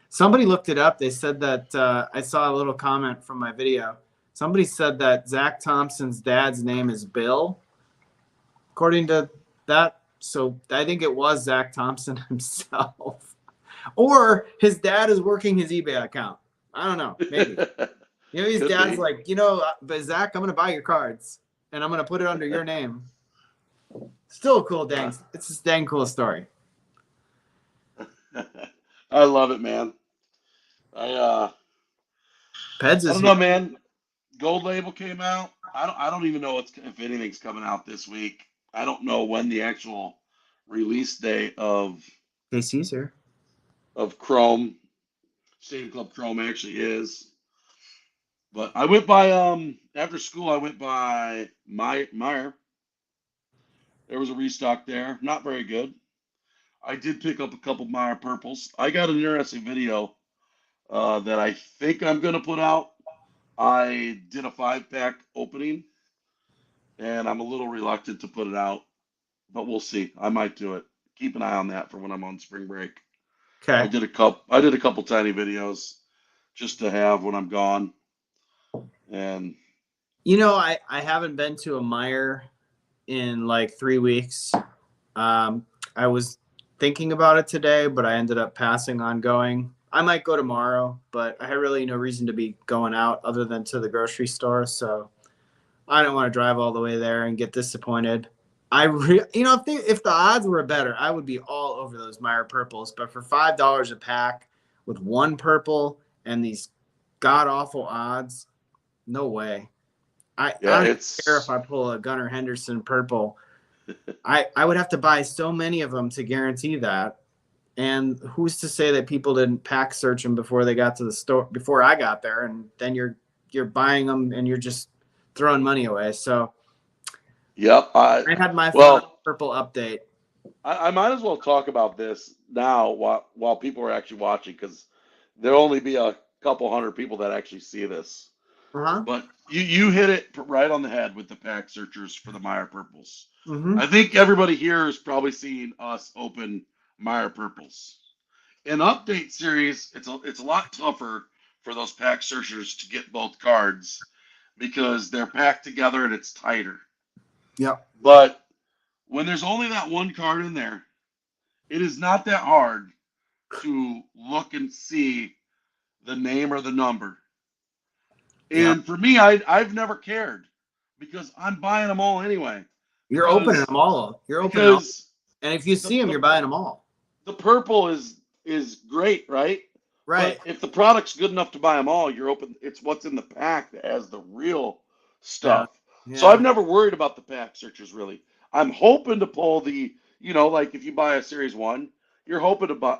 Speaker 2: Somebody looked it up. They said that I saw a little comment from my video. Somebody said that Zach Thompson's dad's name is Bill, according to that. So I think it was Zach Thompson himself. Or his dad is working his eBay account. I don't know. Maybe. His
Speaker 1: Could
Speaker 2: dad's
Speaker 1: be.
Speaker 2: like, but Zach, I'm going to buy your cards and I'm going to put it under your name. Still a cool dang. It's a dang cool story.
Speaker 1: I love it, man.
Speaker 2: Peds
Speaker 1: I
Speaker 2: is
Speaker 1: don't
Speaker 2: here.
Speaker 1: know, man. Gold Label came out. I don't even know if anything's coming out this week. I don't know when the actual release date
Speaker 2: KC's here.
Speaker 1: of Chrome, Stadium Club Chrome actually is. But I went by after school. I went by Meijer. There was a restock there, not very good. I did pick up a couple Meijer purples. I got an interesting video that I think I'm gonna put out. I did a 5-pack opening, and I'm a little reluctant to put it out, but we'll see. I might do it. Keep an eye on that for when I'm on spring break. I
Speaker 2: Okay.
Speaker 1: did a couple. I did a couple tiny videos just to have when I'm gone, and
Speaker 2: I haven't been to a Meijer in like 3 weeks. I was thinking about it today, but I ended up passing on going. I might go tomorrow, but I had really no reason to be going out other than to the grocery store. So I don't want to drive all the way there and get disappointed. If the odds were better, I would be all over those Meijer purples. But for $5 a pack with one purple and these god awful odds, no way. I
Speaker 1: Yeah,
Speaker 2: don't even care if
Speaker 1: it's
Speaker 2: I pull a Gunnar Henderson purple. I would have to buy so many of them to guarantee that. And who's to say that people didn't pack search them before they got to the store, before I got there, and then you're buying them and you're just throwing money away. So
Speaker 1: yep.
Speaker 2: I had my fun on
Speaker 1: Well,
Speaker 2: purple update.
Speaker 1: I might as well talk about this now while people are actually watching because there'll only be a couple hundred people that actually see this.
Speaker 2: Uh-huh.
Speaker 1: But you hit it right on the head with the pack searchers for the Meijer purples.
Speaker 2: Mm-hmm.
Speaker 1: I think everybody here has probably seen us open Meijer purples. In update series, it's a lot tougher for those pack searchers to get both cards because they're packed together and it's tighter.
Speaker 2: Yep.
Speaker 1: But when there's only that one card in there, it is not that hard to look and see the name or the number.
Speaker 2: Yep.
Speaker 1: And for me, I've never cared because I'm buying them all anyway.
Speaker 2: You're opening
Speaker 1: Because
Speaker 2: them all. You're opening all.
Speaker 1: because
Speaker 2: And if you
Speaker 1: the
Speaker 2: see them,
Speaker 1: the,
Speaker 2: you're buying them all.
Speaker 1: the purple is great, right?
Speaker 2: Right.
Speaker 1: But if the product's good enough to buy them all, you're open. It's what's in the pack that has the real
Speaker 2: Yeah.
Speaker 1: stuff. So I've
Speaker 2: Yeah.
Speaker 1: never worried about the pack searchers really. I'm hoping to pull like if you buy a Series One, you're hoping to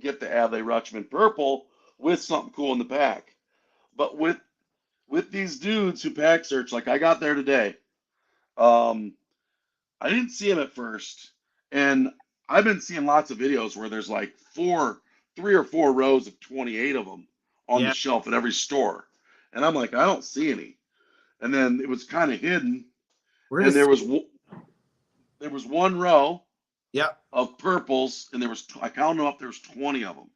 Speaker 1: get the Adley Rutschman purple with something cool in the pack. But with these dudes who pack search, like I got there today, um, I didn't see him at first, and I've been seeing lots of videos where there's like 3 or 4 rows of 28 of them on the
Speaker 2: Yeah.
Speaker 1: shelf at every store, and I'm like, I don't see any. And then it was kind of hidden,
Speaker 2: We're
Speaker 1: and
Speaker 2: just.
Speaker 1: there was one row
Speaker 2: Yep.
Speaker 1: of purples, and I counted them up. There was 20 of them,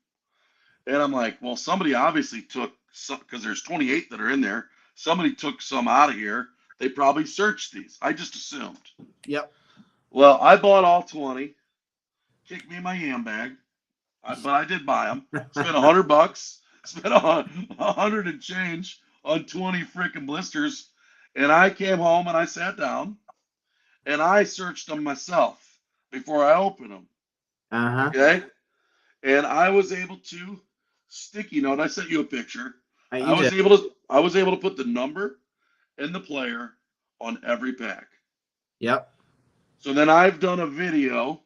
Speaker 1: and I'm like, well, somebody obviously took some because there's 28 that are in there. Somebody took some out of here. They probably searched these. I just assumed.
Speaker 2: Yep.
Speaker 1: Well, I bought all 20. Kicked me in my handbag, but I did buy them. Spent $100. Spent a hundred and change on 20 freaking blisters, and I came home and I sat down and I searched them myself before I opened them.
Speaker 2: Uh-huh.
Speaker 1: Okay, and I was able to sticky note. I sent you a picture.
Speaker 2: You did.
Speaker 1: I was able to put the number and the player on every pack.
Speaker 2: Yep.
Speaker 1: So then I've done a video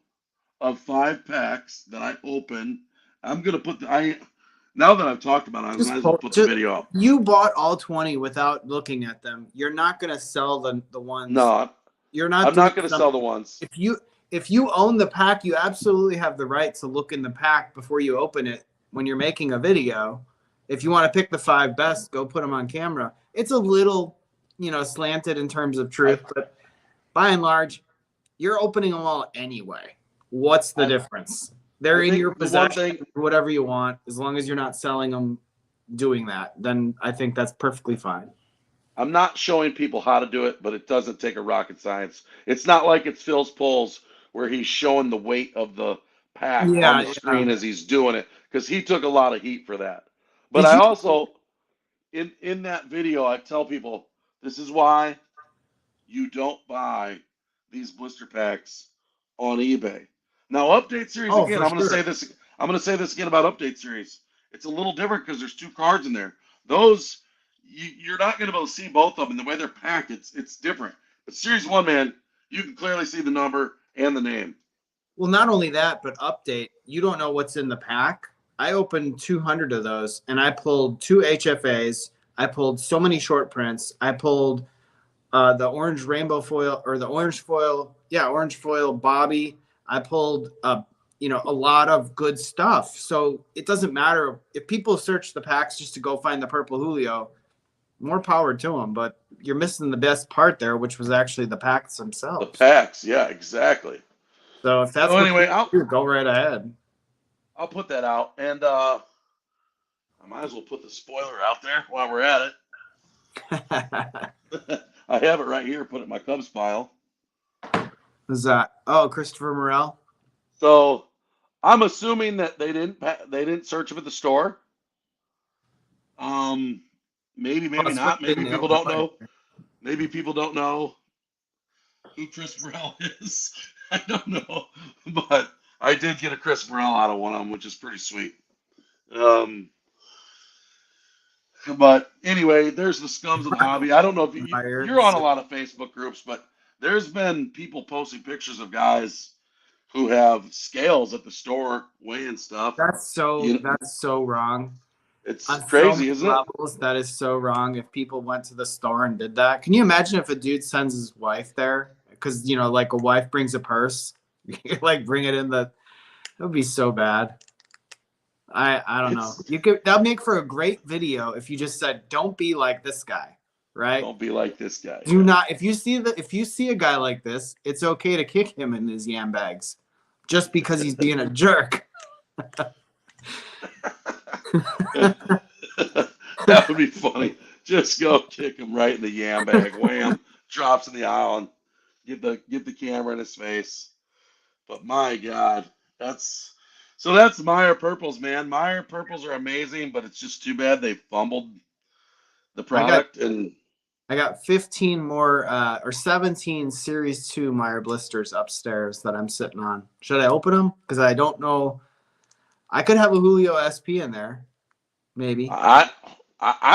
Speaker 1: of 5 packs that I open. I'm gonna put now that I've talked about it, I might as well put the video up.
Speaker 2: You bought all 20 without looking at them. You're not gonna sell the ones.
Speaker 1: No,
Speaker 2: You're not
Speaker 1: I'm
Speaker 2: doing
Speaker 1: not gonna sell the ones.
Speaker 2: if you own the pack, you absolutely have the right to look in the pack before you open it when you're making a video. If you want to pick the 5 best, go put them on camera. It's a little, slanted in terms of truth, but by and large, you're opening them all anyway. What's the difference? They're in your possession, whatever you want, as long as you're not selling them doing that, then I think that's perfectly fine.
Speaker 1: I'm not showing people how to do it, but it doesn't take a rocket science. It's not like it's Phil's Pulls where he's showing the weight of the pack on the screen as he's doing it, because he took a lot of heat for that. But I also, in that video, I tell people this is why you don't buy these blister packs on eBay. Now, update series again. I'm going to say this. I'm going to say this again about update series. It's a little different because there's 2 cards in there. Those you're not going to be able to see both of them. And the way they're packed, it's different. But Series 1, man, you can clearly see the number and the name.
Speaker 2: Well, not only that, but update. You don't know what's in the pack. I opened 200 of those, and I pulled 2 HFAs. I pulled so many short prints. I pulled the orange rainbow foil or the orange foil. Yeah, orange foil Bobby. I pulled a lot of good stuff. So it doesn't matter if people search the packs just to go find the purple Julio. More power to them, but you're missing the best part there, which was actually the packs themselves.
Speaker 1: The packs, yeah, exactly.
Speaker 2: So if that's go right ahead.
Speaker 1: I'll put that out, and I might as well put the spoiler out there while we're at it. I have it right here. Put it in my Cubs pile.
Speaker 2: Who's that? Oh, Christopher Morel.
Speaker 1: So I'm assuming that they didn't search him at the store. Maybe not. Maybe people don't know. Maybe people don't know who Chris Burrell is. I don't know, but I did get a Chris Burrell out of one of them, which is pretty sweet. Um, but anyway, there's the scums of the hobby. I don't know if
Speaker 2: Meijer.
Speaker 1: you're on a lot of Facebook groups, but there's been people posting pictures of guys who have scales at the store weighing stuff. You,
Speaker 2: That's so wrong.
Speaker 1: it's
Speaker 2: On so many
Speaker 1: crazy, isn't it?
Speaker 2: levels, that is so wrong. If people went to the store and did that, can you imagine if a dude sends his wife there? Because like a wife brings a purse, like bring it in the. That would be so bad. I don't know.
Speaker 1: It's
Speaker 2: That'd make for a great video if you just said, "Don't be like this guy," right?
Speaker 1: don't be like this guy.
Speaker 2: Do not. If you see a guy like this, it's okay to kick him in his yam bags, just because he's being a jerk.
Speaker 1: That would be funny. Just go kick him right in the yam bag. Wham! Drops in the aisle and get the camera in his face. But my God, that's that's Meijer purples, man. Meijer purples are amazing, but it's just too bad they fumbled the
Speaker 2: I got
Speaker 1: product. And
Speaker 2: I got 15 more or 17 Series 2 Meyer blisters upstairs that I'm sitting on. Should I open them? Because I don't know. I could have a Julio SP in there, maybe.
Speaker 1: I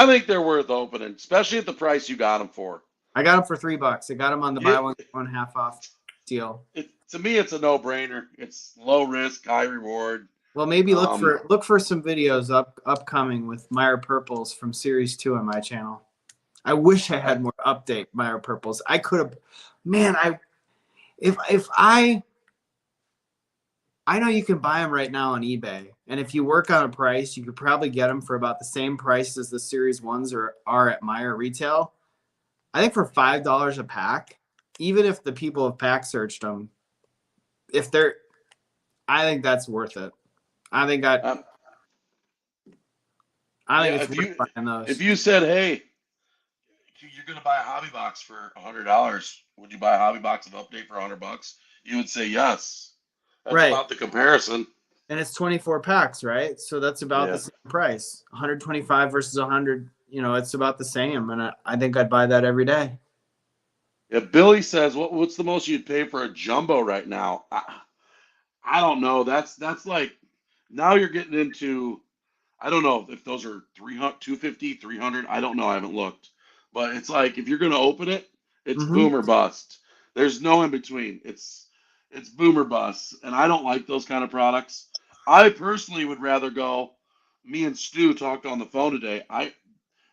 Speaker 1: think they're worth opening, especially at the price you got them for.
Speaker 2: I got them for $3. I got them on the buy
Speaker 1: It,
Speaker 2: one, get one half off deal.
Speaker 1: to me, it's a no-brainer. It's low risk, high reward.
Speaker 2: Well, maybe
Speaker 1: Um,
Speaker 2: look for some videos upcoming with Meyer purples from Series 2 on my channel. I wish I had more update Meyer purples. I could have, man. If I know you can buy them right now on eBay, and if you work on a price, you could probably get them for about the same price as the Series 1s are at Meijer retail. I think for $5 a pack, even if the people have pack searched them, I think that's worth it. I think
Speaker 1: um, yeah,
Speaker 2: it's worth buying
Speaker 1: if
Speaker 2: those.
Speaker 1: you said, hey, you're gonna buy a hobby box for $100, would you buy a hobby box of update for $100? You would say yes. That's
Speaker 2: Right.
Speaker 1: about the comparison.
Speaker 2: And it's 24 packs, right? So that's about the
Speaker 1: Yeah.
Speaker 2: same price. 125 versus 100, it's about the same. And I think I'd buy that every day.
Speaker 1: Yeah, Billy says, what's the most you'd pay for a jumbo right now? I don't know. That's like now you're getting into I don't know if those are 300, 250, 300. I don't know. I haven't looked. But it's like if you're going to open it, it's
Speaker 2: Mm-hmm.
Speaker 1: boom or bust. There's no in between. It's boom or bust. And I don't like those kind of products. I personally would rather go. Me and Stu talked on the phone today.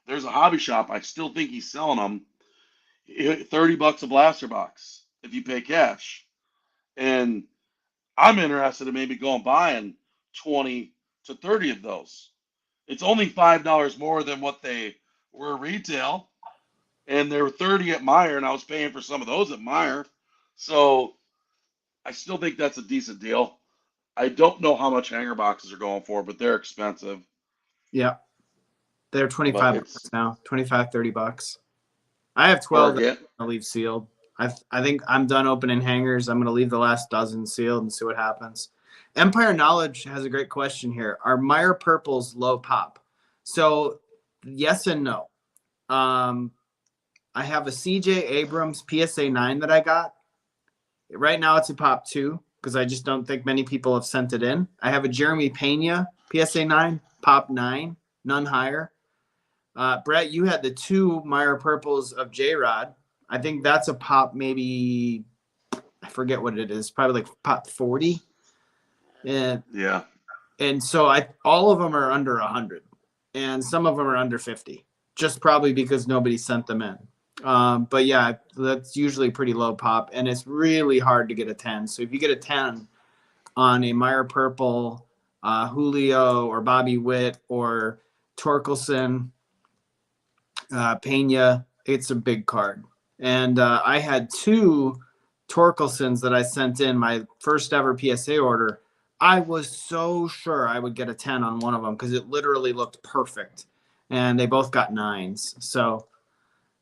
Speaker 1: There's a hobby shop. I still think he's selling them $30 a blaster box if you pay cash. And I'm interested in maybe going buying 20 to 30 of those. It's only $5 more than what they were retail, and they were 30 at Meijer, and I was paying for some of those at Meijer. So I still think that's a decent deal. I don't know how much hanger boxes are going for, but they're expensive.
Speaker 2: Yeah. They're
Speaker 1: But
Speaker 2: 25 bucks
Speaker 1: it's
Speaker 2: now, 25, $30. I have
Speaker 1: or
Speaker 2: 12 that
Speaker 1: get
Speaker 2: I'll leave sealed. I think I'm done opening hangers. I'm going to leave the last dozen sealed and see what happens. Empire Knowledge has a great question here. Are Meyer purples low pop? So yes and no. I have a CJ Abrams PSA 9 that I got. Right now it's a pop 2 because I just don't think many people have sent it in. I have a Jeremy Pena PSA 9, pop 9, none higher. Brett, you had the 2 Meyer purples of J-Rod. I think that's a pop maybe, I forget what it is, probably like pop 40.
Speaker 1: yeah.
Speaker 2: And so all of them are under 100 and some of them are under 50, just probably because nobody sent them in. But yeah, that's usually pretty low pop, and it's really hard to get a 10. So if you get a 10 on a Meyer purple, Julio or Bobby Witt or Torkelson, Pena, it's a big card. And I had 2 Torkelsons that I sent in my first ever PSA order. I was so sure I would get a 10 on one of them because it literally looked perfect. And they both got 9s. So,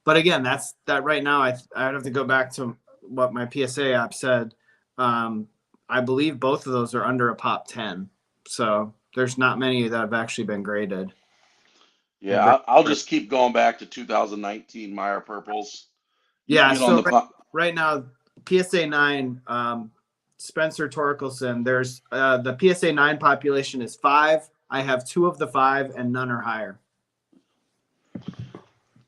Speaker 2: but again, that's that right now. I'd have to go back to what my PSA app said. I believe both of those are under a pop 10. So there's not many that have actually been graded.
Speaker 1: Yeah, I'll just keep going back to 2019 Meyer purples. You can
Speaker 2: Yeah.
Speaker 1: get on
Speaker 2: So
Speaker 1: the pop.
Speaker 2: right now, PSA 9, Spencer Torkelson, there's the PSA 9 population is 5. I have 2 of the 5, and none are higher.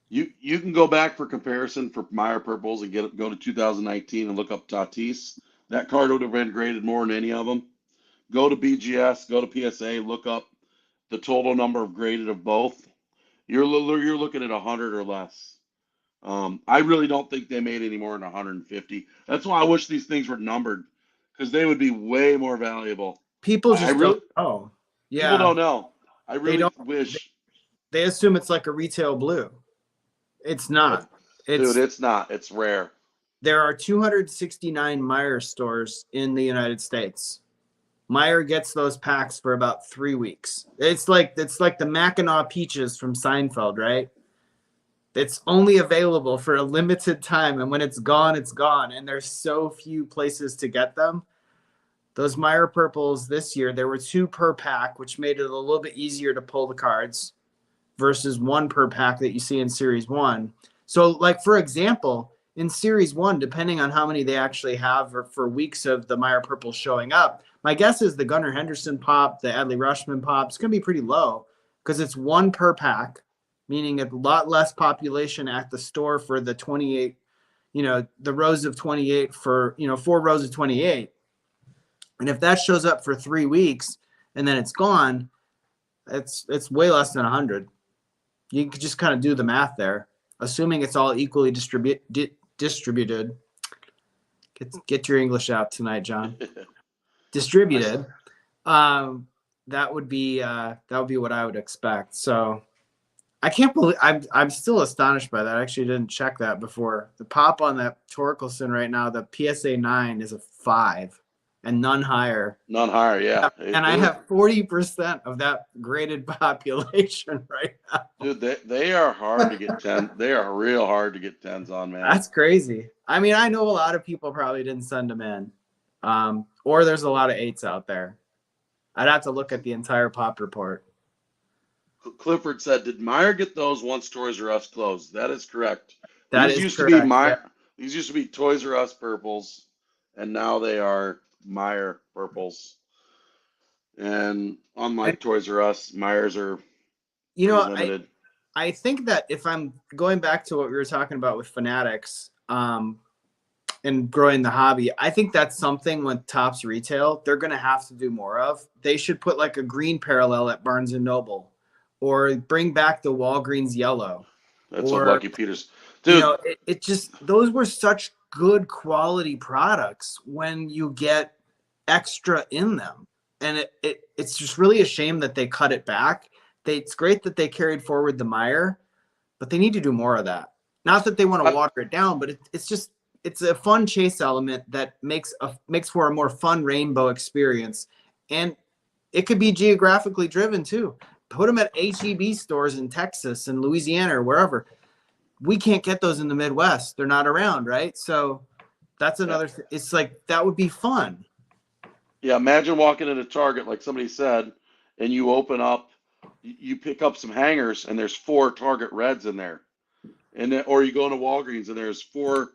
Speaker 1: You can go back for comparison for Meyer purples and go to 2019 and look up Tatis. That card would have been graded more than any of them. Go to BGS, go to PSA, look up the total number of graded of both. You're looking at 100 or less. I really don't think they made any more than 150. That's why I wish these things were numbered because they would be way more valuable.
Speaker 2: People
Speaker 1: I
Speaker 2: just don't
Speaker 1: really
Speaker 2: know.
Speaker 1: People
Speaker 2: Yeah,
Speaker 1: don't know. I
Speaker 2: they
Speaker 1: really
Speaker 2: don't.
Speaker 1: wish,
Speaker 2: They assume it's like a retail blue. It's
Speaker 1: but
Speaker 2: not.
Speaker 1: dude,
Speaker 2: It's
Speaker 1: it's not. It's rare.
Speaker 2: There are 269 Meijer stores in the United States. Meijer gets those packs for about 3 weeks. It's like the Mackinac peaches from Seinfeld, right? It's only available for a limited time, and when it's gone, it's gone. And there's so few places to get them. Those Meijer purples this year, there were 2 per pack, which made it a little bit easier to pull the cards versus 1 per pack that you see in Series 1. So, like, for example, in Series 1, depending on how many they actually have for weeks of the Meijer purple showing up, my guess is the Gunnar Henderson pop, the Adley Rushman pop, it's going to be pretty low because it's 1 per pack, meaning a lot less population at the store for the 28, the rows of 28 for, 4 rows of 28. And if that shows up for 3 weeks and then it's gone, it's way less than 100. You can just kind of do the math there, assuming it's all equally distributed. Get your English out tonight, John. Distributed. That would be what I would expect. So I can't believe I'm still astonished by that. I actually didn't check that before. The pop on that Torkelson right now, the PSA 9 is a 5 and none higher.
Speaker 1: None higher, yeah.
Speaker 2: And I have 40% of that graded population right now.
Speaker 1: Dude, they are hard to get 10. They are real hard to get 10s on, man.
Speaker 2: That's crazy. I mean, I know a lot of people probably didn't send them in. Or there's a lot of 8s out there. I'd have to look at the entire pop report.
Speaker 1: Clifford said, "Did Meijer get those once Toys R Us closed?" That is correct.
Speaker 2: That
Speaker 1: These
Speaker 2: is
Speaker 1: used
Speaker 2: correct.
Speaker 1: to be Meijer.
Speaker 2: Yeah.
Speaker 1: These used to be Toys R Us purples, and now they are Meijer purples. And unlike Toys R Us, Meijers are pretty limited.
Speaker 2: I think that if I'm going back to what we were talking about with Fanatics, and growing the hobby, I think that's something with Topps Retail they're going to have to do more of. They should put like a green parallel at Barnes and Noble, or bring back the Walgreens yellow.
Speaker 1: That's what Lucky Peters, dude.
Speaker 2: It just, those were such good quality products when you get extra in them, and it's just really a shame that they cut it back. It's great that they carried forward the Meijer, but they need to do more of that. Not that they want to water it down, but it's a fun chase element that makes for a more fun rainbow experience. And it could be geographically driven too. Put them at HEB stores in Texas and Louisiana or wherever. We can't get those in the Midwest. They're not around, right? So that's another thing. It's like, that would be fun.
Speaker 1: Yeah, imagine walking into Target, like somebody said, and you open up, you pick up some hangers, and there's 4 Target reds in there. And then, or you go into Walgreens and there's 4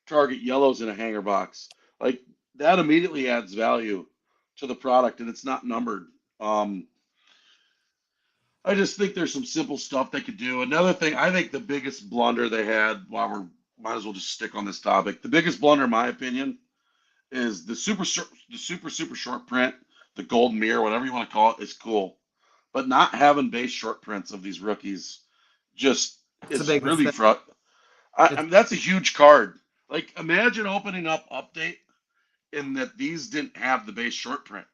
Speaker 1: Target yellows in a hanger box. Like, that immediately adds value to the product, and it's not numbered. I just think there's some simple stuff they could do. Another thing, I think the biggest blunder they had, while we're might as well just stick on this topic. The biggest blunder, in my opinion, is the super short print, the golden mirror, whatever you want to call it, is cool. But not having base short prints of these rookies just is really I mean, that's a huge card. Like, imagine opening up Update and that these didn't have the base short print.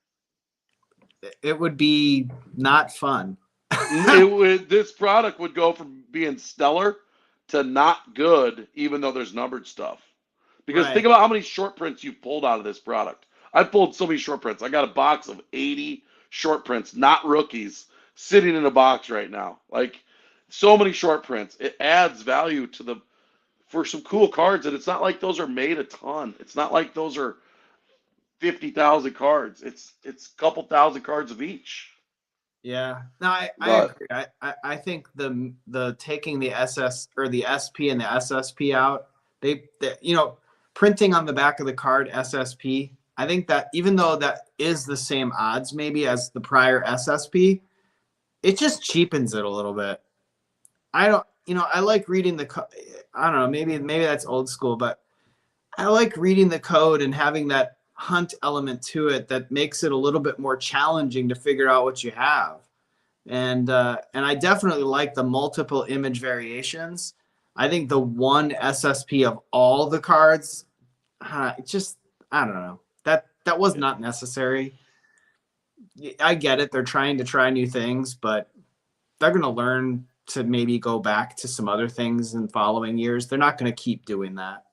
Speaker 2: It would be not fun.
Speaker 1: This product would go from being stellar to not good, even though there's numbered stuff. Because think about how many short prints you've pulled out of this product. I pulled so many short prints. I got a box of 80 short prints, not rookies, sitting in a box right now. Like, so many short prints. It adds value for some cool cards, and it's not like those are made a ton. It's not like those are 50,000 cards. It's a couple thousand cards of each.
Speaker 2: Yeah, no, I agree. I think the taking the SS or the SP and the SSP out they you know, printing on the back of the card SSP. I think that even though that is the same odds maybe as the prior SSP, it just cheapens it a little bit. I don't, I like reading I don't know, maybe that's old school, but I like reading the code and having that hunt element to it that makes it a little bit more challenging to figure out what you have. And I definitely like the multiple image variations. I think the one SSP of all the cards, it just, I don't know, that was
Speaker 1: Yeah.
Speaker 2: not necessary. I get it; they're trying to try new things, but they're going to learn to maybe go back to some other things in following years. They're not going to keep doing that.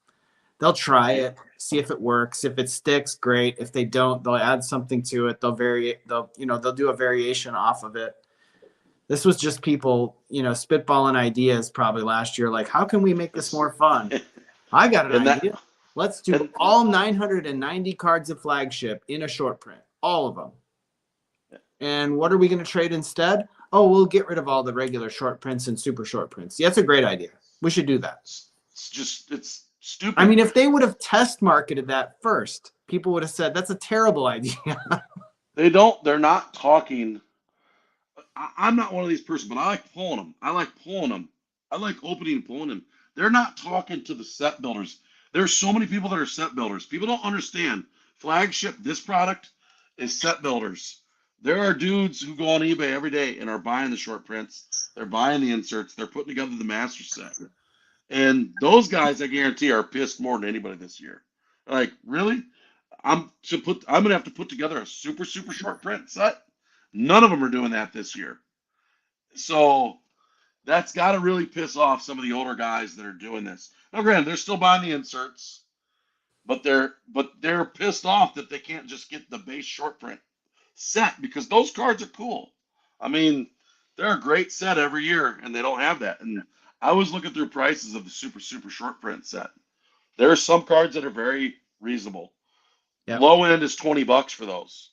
Speaker 2: They'll try
Speaker 1: Yeah.
Speaker 2: it, see if it works. If it sticks, great. If they don't, they'll add something to it. They'll vary. They'll do a variation off of it. This was just people, spitballing ideas probably last year. Like, how can we make this
Speaker 1: It's
Speaker 2: more fun? I got an
Speaker 1: and that
Speaker 2: idea. Let's do
Speaker 1: and
Speaker 2: all 990 cards of flagship in a short print, all of them. And what are we going to trade instead? Oh, we'll get rid of all the regular short prints and super short prints. Yeah, that's a great idea. We should do that.
Speaker 1: it's
Speaker 2: I
Speaker 1: stupid.
Speaker 2: mean, if they would have test marketed that first, people would have said that's a terrible idea.
Speaker 1: They're not talking. I'm not one of these persons, but I like pulling them. I like pulling them. I like opening and pulling them. They're not talking to the set builders. There's so many people that are set builders. People don't understand. Flagship, this product is set builders. There are dudes who go on eBay every day and are buying the short prints. They're buying the inserts. They're putting together the master set. And those guys, I guarantee, are pissed more than anybody this year. Like, really? I'm gonna have to put together a super short print set. None of them are doing that this year. So that's got to really piss off some of the older guys that are doing this. Now, granted, they're still buying the inserts, but they're pissed off that they can't just get the base short print set because those cards are cool. I mean, they're a great set every year, and they don't have that. And I was looking through prices of the super short print set. There are some cards that are very reasonable.
Speaker 2: Yep.
Speaker 1: Low end is $20 for those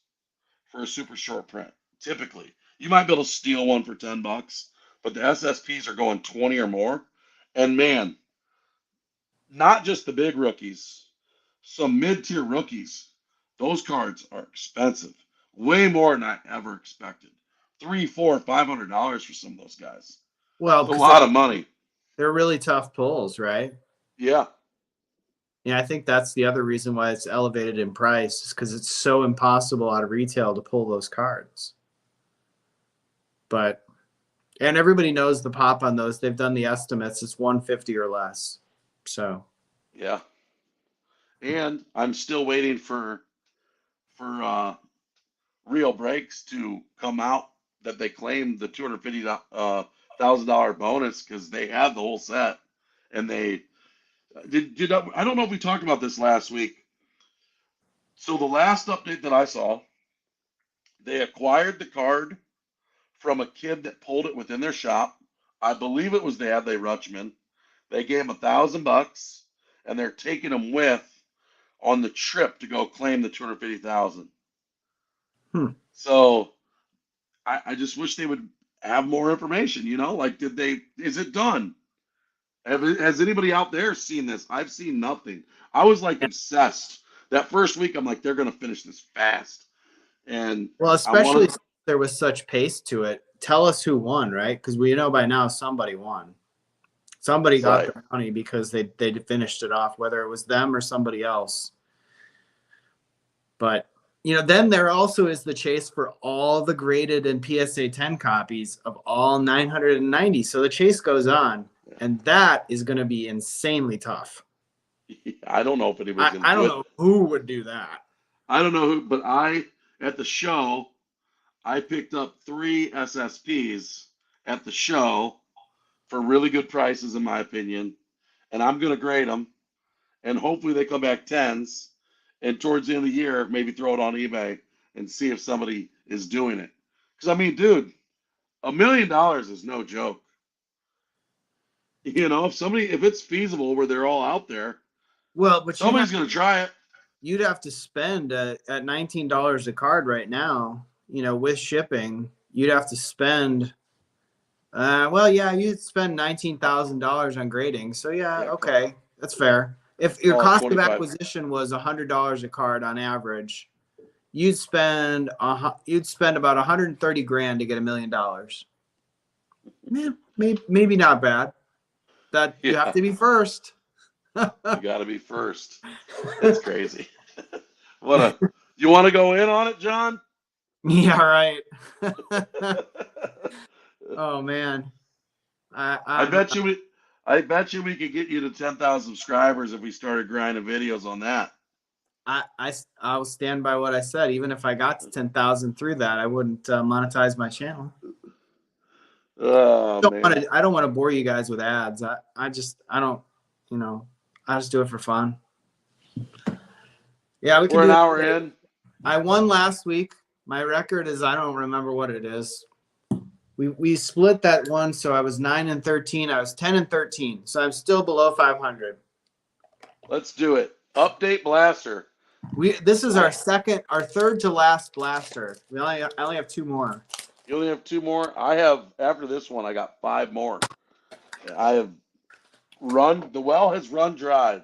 Speaker 1: for a super short print. Typically, you might be able to steal one for $10, but the SSPs are going 20 or more. And man, not just the big rookies, some mid-tier rookies. Those cards are expensive, way more than I ever expected. Three, four, $500 for some of those guys.
Speaker 2: Well,
Speaker 1: It's a
Speaker 2: because
Speaker 1: lot of money.
Speaker 2: they're really tough pulls, right?
Speaker 1: Yeah,
Speaker 2: Yeah, I think that's the other reason why it's elevated in price is because it's so impossible out of retail to pull those cards. And everybody knows the pop on those. They've done the estimates. It's 150 or less. So
Speaker 1: yeah. And I'm still waiting for real breaks to come out that they claimed the $250,000 bonus because they had the whole set and they did. I don't know if we talked about this last week. So the last update that I saw, they acquired the card from a kid that pulled it within their shop. I believe it was the Adley Rutschman. They gave him $1,000 and they're taking him with on the trip to go claim the 250,000.
Speaker 2: hmm.
Speaker 1: So I just wish they would have more information. Like is it done? Has anybody out there seen this? I've seen nothing. I was like obsessed that first week. I'm like, they're gonna finish this fast, and
Speaker 2: Well,
Speaker 1: I
Speaker 2: especially
Speaker 1: wanted.
Speaker 2: since there was such pace to it. Tell us who won, right? Because we know by now somebody won. Somebody
Speaker 1: That's
Speaker 2: got
Speaker 1: right.
Speaker 2: the money because they finished it off, whether it was them or somebody else. But then there also is the chase for all the graded and PSA 10 copies of all 990. So the chase goes on, and that is going to be insanely tough.
Speaker 1: I don't know if anybody's
Speaker 2: I,
Speaker 1: gonna
Speaker 2: I
Speaker 1: do
Speaker 2: don't
Speaker 1: it.
Speaker 2: know who would do that.
Speaker 1: I don't know who, but at the show I picked up three SSPs at the show for really good prices, in my opinion, and I'm gonna grade them, and hopefully they come back tens. And towards the end of the year, maybe throw it on eBay and see if somebody is doing it. Because I mean, dude, $1 million is no joke. If it's feasible where they're all out there,
Speaker 2: Well, but
Speaker 1: somebody's gonna try it.
Speaker 2: you'd have to spend at $19 a card right now, with shipping, you'd have to spend well, yeah, you'd spend $19,000 on grading. So yeah,
Speaker 1: Yeah,
Speaker 2: okay. That's fair. If your
Speaker 1: Call it
Speaker 2: cost of
Speaker 1: 25.
Speaker 2: acquisition was $100 a card on average, you'd spend about 130 grand to get $1 million. Man, maybe not bad. That you have
Speaker 1: Yeah,
Speaker 2: to be first.
Speaker 1: you got to be first. That's crazy. What a You want to go in on it, John?
Speaker 2: Yeah, right. Oh man,
Speaker 1: I
Speaker 2: I'm
Speaker 1: bet you we I bet you we could get you to 10,000 subscribers if we started grinding videos on that.
Speaker 2: I'll stand by what I said. Even if I got to 10,000 through that, I wouldn't monetize my channel.
Speaker 1: Oh man.
Speaker 2: I don't want to bore you guys with ads. I don't, I just do it for fun. Yeah, we can
Speaker 1: We're
Speaker 2: do
Speaker 1: an
Speaker 2: it
Speaker 1: hour
Speaker 2: today.
Speaker 1: in.
Speaker 2: I won last week. My record is I don't remember what it is. We split that one, so I was 9-13. I was 10-13, so I'm still below 500.
Speaker 1: Let's do it. Update blaster.
Speaker 2: This is
Speaker 1: I
Speaker 2: our third to last blaster. I only have two more.
Speaker 1: You only have two more. I have after this one. I got five more. I have run. The well has run dry.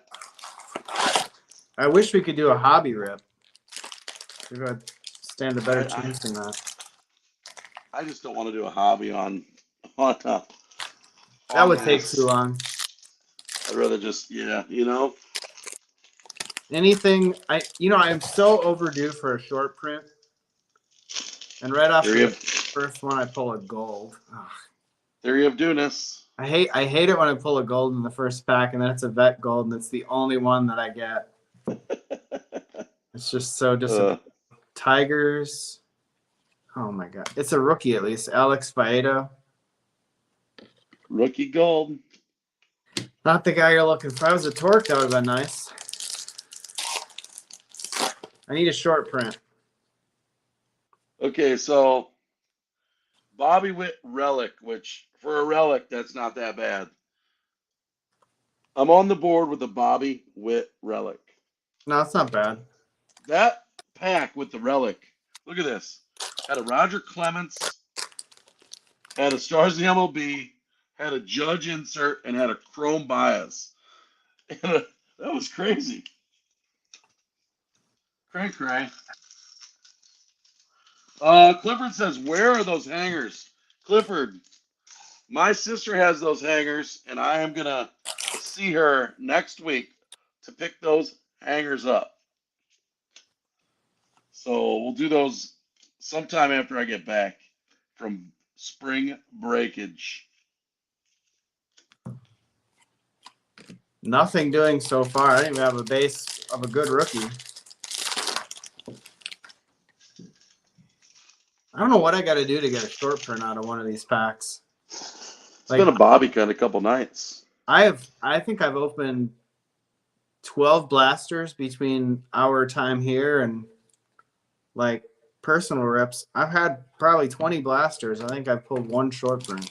Speaker 2: I wish we could do a hobby rip. Maybe I'd stand a better
Speaker 1: I
Speaker 2: chance than that.
Speaker 1: I just don't want to do a hobby on
Speaker 2: That
Speaker 1: on
Speaker 2: would take too
Speaker 1: this.
Speaker 2: long.
Speaker 1: I'd rather just
Speaker 2: Anything I'm so overdue for a short print, and right off
Speaker 1: theory
Speaker 2: the
Speaker 1: of
Speaker 2: first one I pull a gold. Ugh.
Speaker 1: theory of doeness.
Speaker 2: I hate it when I pull a gold in the first pack and then it's a vet gold and it's the only one that I get. It's just so disappointing. Tigers. Oh my god. It's a rookie at least. Alex Faedo.
Speaker 1: Rookie gold.
Speaker 2: Not the guy you're looking for. If I was a torque, that would have been nice. I need a short print.
Speaker 1: Okay, so Bobby Witt relic, which for a relic, that's not that bad. I'm on the board with the Bobby Witt relic.
Speaker 2: No, it's not bad.
Speaker 1: That pack with the relic, look at this. Had a Roger Clements, had a Stars of the MLB, had a Judge insert, and had a chrome bias. That was crazy. Cray cray. Clifford says, where are those hangers? Clifford, my sister has those hangers, and I am going to see her next week to pick those hangers up. So we'll do those sometime after I get back from spring breakage.
Speaker 2: Nothing doing so far. I didn't even have a base of a good rookie. I don't know what I got to do to get a short print out of one of these packs.
Speaker 1: It's been a Bobby kind of couple nights.
Speaker 2: I think I've opened 12 blasters between our time here and like personal rips. I've had probably 20 blasters. I think I've pulled one short print.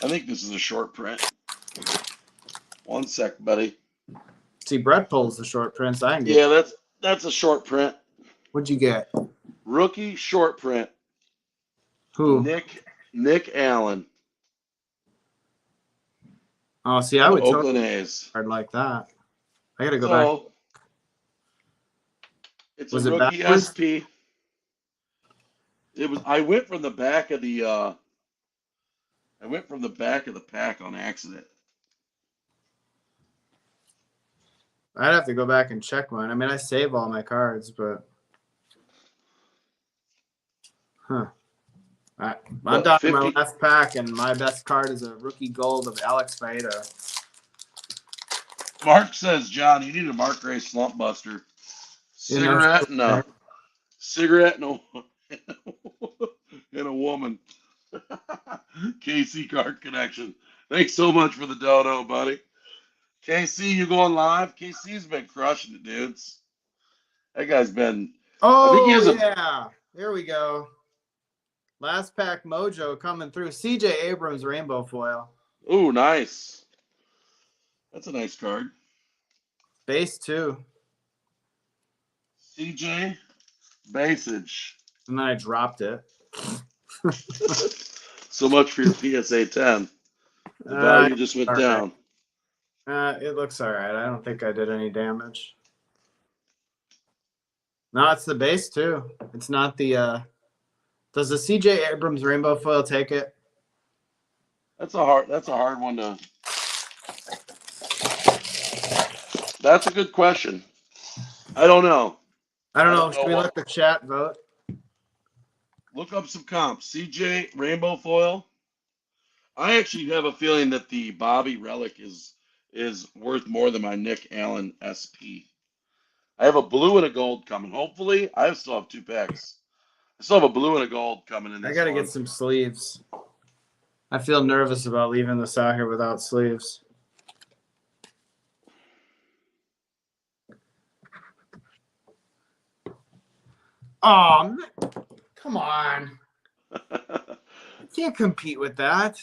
Speaker 1: I think this is a short print. One sec, buddy.
Speaker 2: See, Brett pulls the short prints. I can get.
Speaker 1: Yeah, that's a short print.
Speaker 2: What'd you get?
Speaker 1: Rookie short print.
Speaker 2: Who?
Speaker 1: Nick Allen.
Speaker 2: Oh, see, I would
Speaker 1: Oakland
Speaker 2: totally
Speaker 1: A's.
Speaker 2: card like that. I gotta go back.
Speaker 1: It's
Speaker 2: Was
Speaker 1: a
Speaker 2: it
Speaker 1: rookie
Speaker 2: backwards?
Speaker 1: SP. It was. I went from the back of the. I went from the back of the pack on accident.
Speaker 2: I'd have to go back and check mine. I mean, I save all my cards, but I'm down to my last pack, and my best card is a rookie gold of Alex Faedo.
Speaker 1: Mark says, John, you need a Mark Gray slump buster. Cigarette and a and a woman. KC card connection. Thanks so much for the dodo, buddy. KC, you going live? KC's been crushing it, dudes. That guy's been. I think he
Speaker 2: Oh,
Speaker 1: has
Speaker 2: yeah. There we go. Last pack mojo coming through. CJ Abrams rainbow foil.
Speaker 1: Ooh, nice. That's a nice card.
Speaker 2: Base 2.
Speaker 1: CJ Basage.
Speaker 2: And then I dropped it.
Speaker 1: So much for your PSA 10. The value just went
Speaker 2: all
Speaker 1: down.
Speaker 2: It looks all right. I don't think I did any damage. No, it's the base too. It's not the. Does the CJ Abrams rainbow foil take it?
Speaker 1: That's a hard one to. That's a good question. I don't know.
Speaker 2: I don't
Speaker 1: I
Speaker 2: know.
Speaker 1: don't
Speaker 2: Should
Speaker 1: know
Speaker 2: we
Speaker 1: what.
Speaker 2: let the chat vote?
Speaker 1: Look up some comps. CJ Rainbow Foil. I actually have a feeling that the Bobby Relic is worth more than my Nick Allen SP. I have a blue and a gold coming. Hopefully, I still have 2 packs. I still have a blue and a gold coming in
Speaker 2: I
Speaker 1: this
Speaker 2: got to get
Speaker 1: one.
Speaker 2: some sleeves. I feel nervous about leaving this out here without sleeves. Oh, come on. I can't compete with that.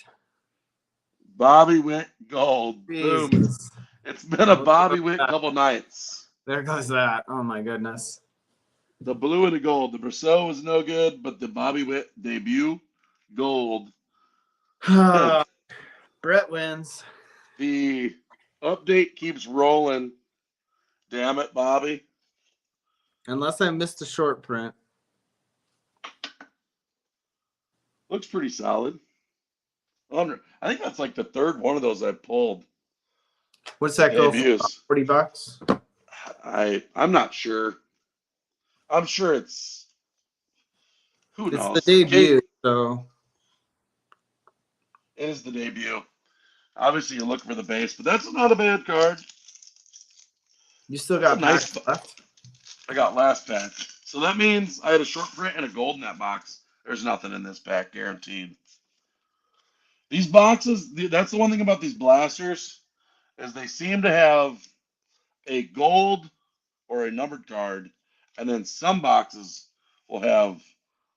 Speaker 1: Bobby Witt gold. Boom.
Speaker 2: Jesus.
Speaker 1: It's been a
Speaker 2: Oh, there goes
Speaker 1: Bobby Witt
Speaker 2: that.
Speaker 1: couple nights.
Speaker 2: There goes that. Oh, my goodness.
Speaker 1: The blue and the gold. The Brousseau was no good, but the Bobby Witt debut gold.
Speaker 2: Brett wins.
Speaker 1: The update keeps rolling. Damn it, Bobby.
Speaker 2: Unless I missed a short print.
Speaker 1: Looks pretty solid. I think that's like the third one of those I pulled.
Speaker 2: What's that go for?
Speaker 1: Debuts.
Speaker 2: $40?
Speaker 1: I'm not sure. I'm sure it's who
Speaker 2: It's the
Speaker 1: knows. Kate
Speaker 2: debut, so
Speaker 1: is the debut. Obviously, you look for the base, but that's not a bad card.
Speaker 2: you still
Speaker 1: That's a
Speaker 2: got
Speaker 1: nice.
Speaker 2: packs left.
Speaker 1: I got last pack, so that means I had a short print and a gold in that box. There's nothing in this pack, guaranteed. These boxes. That's the one thing about these blasters is they seem to have a gold or a numbered card, and then some boxes will have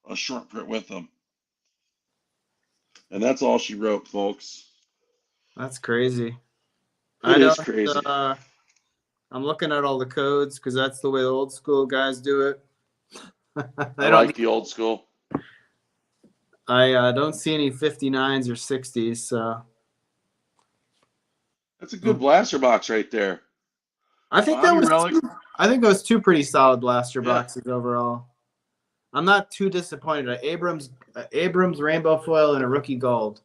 Speaker 1: a short print with them. And that's all she wrote, folks.
Speaker 2: That's crazy.
Speaker 1: It
Speaker 2: I
Speaker 1: is
Speaker 2: don't.
Speaker 1: crazy.
Speaker 2: I'm looking at all the codes because that's the way the old school guys do it.
Speaker 1: I
Speaker 2: I don't.
Speaker 1: like the old school.
Speaker 2: I don't see any 59s or 60s. So
Speaker 1: That's a good blaster box right there.
Speaker 2: I think that
Speaker 1: Bobby
Speaker 2: was.
Speaker 1: Relic.
Speaker 2: I think it was two pretty solid blaster
Speaker 1: Yeah.
Speaker 2: boxes overall. I'm not too disappointed. Abrams rainbow foil and a rookie gold.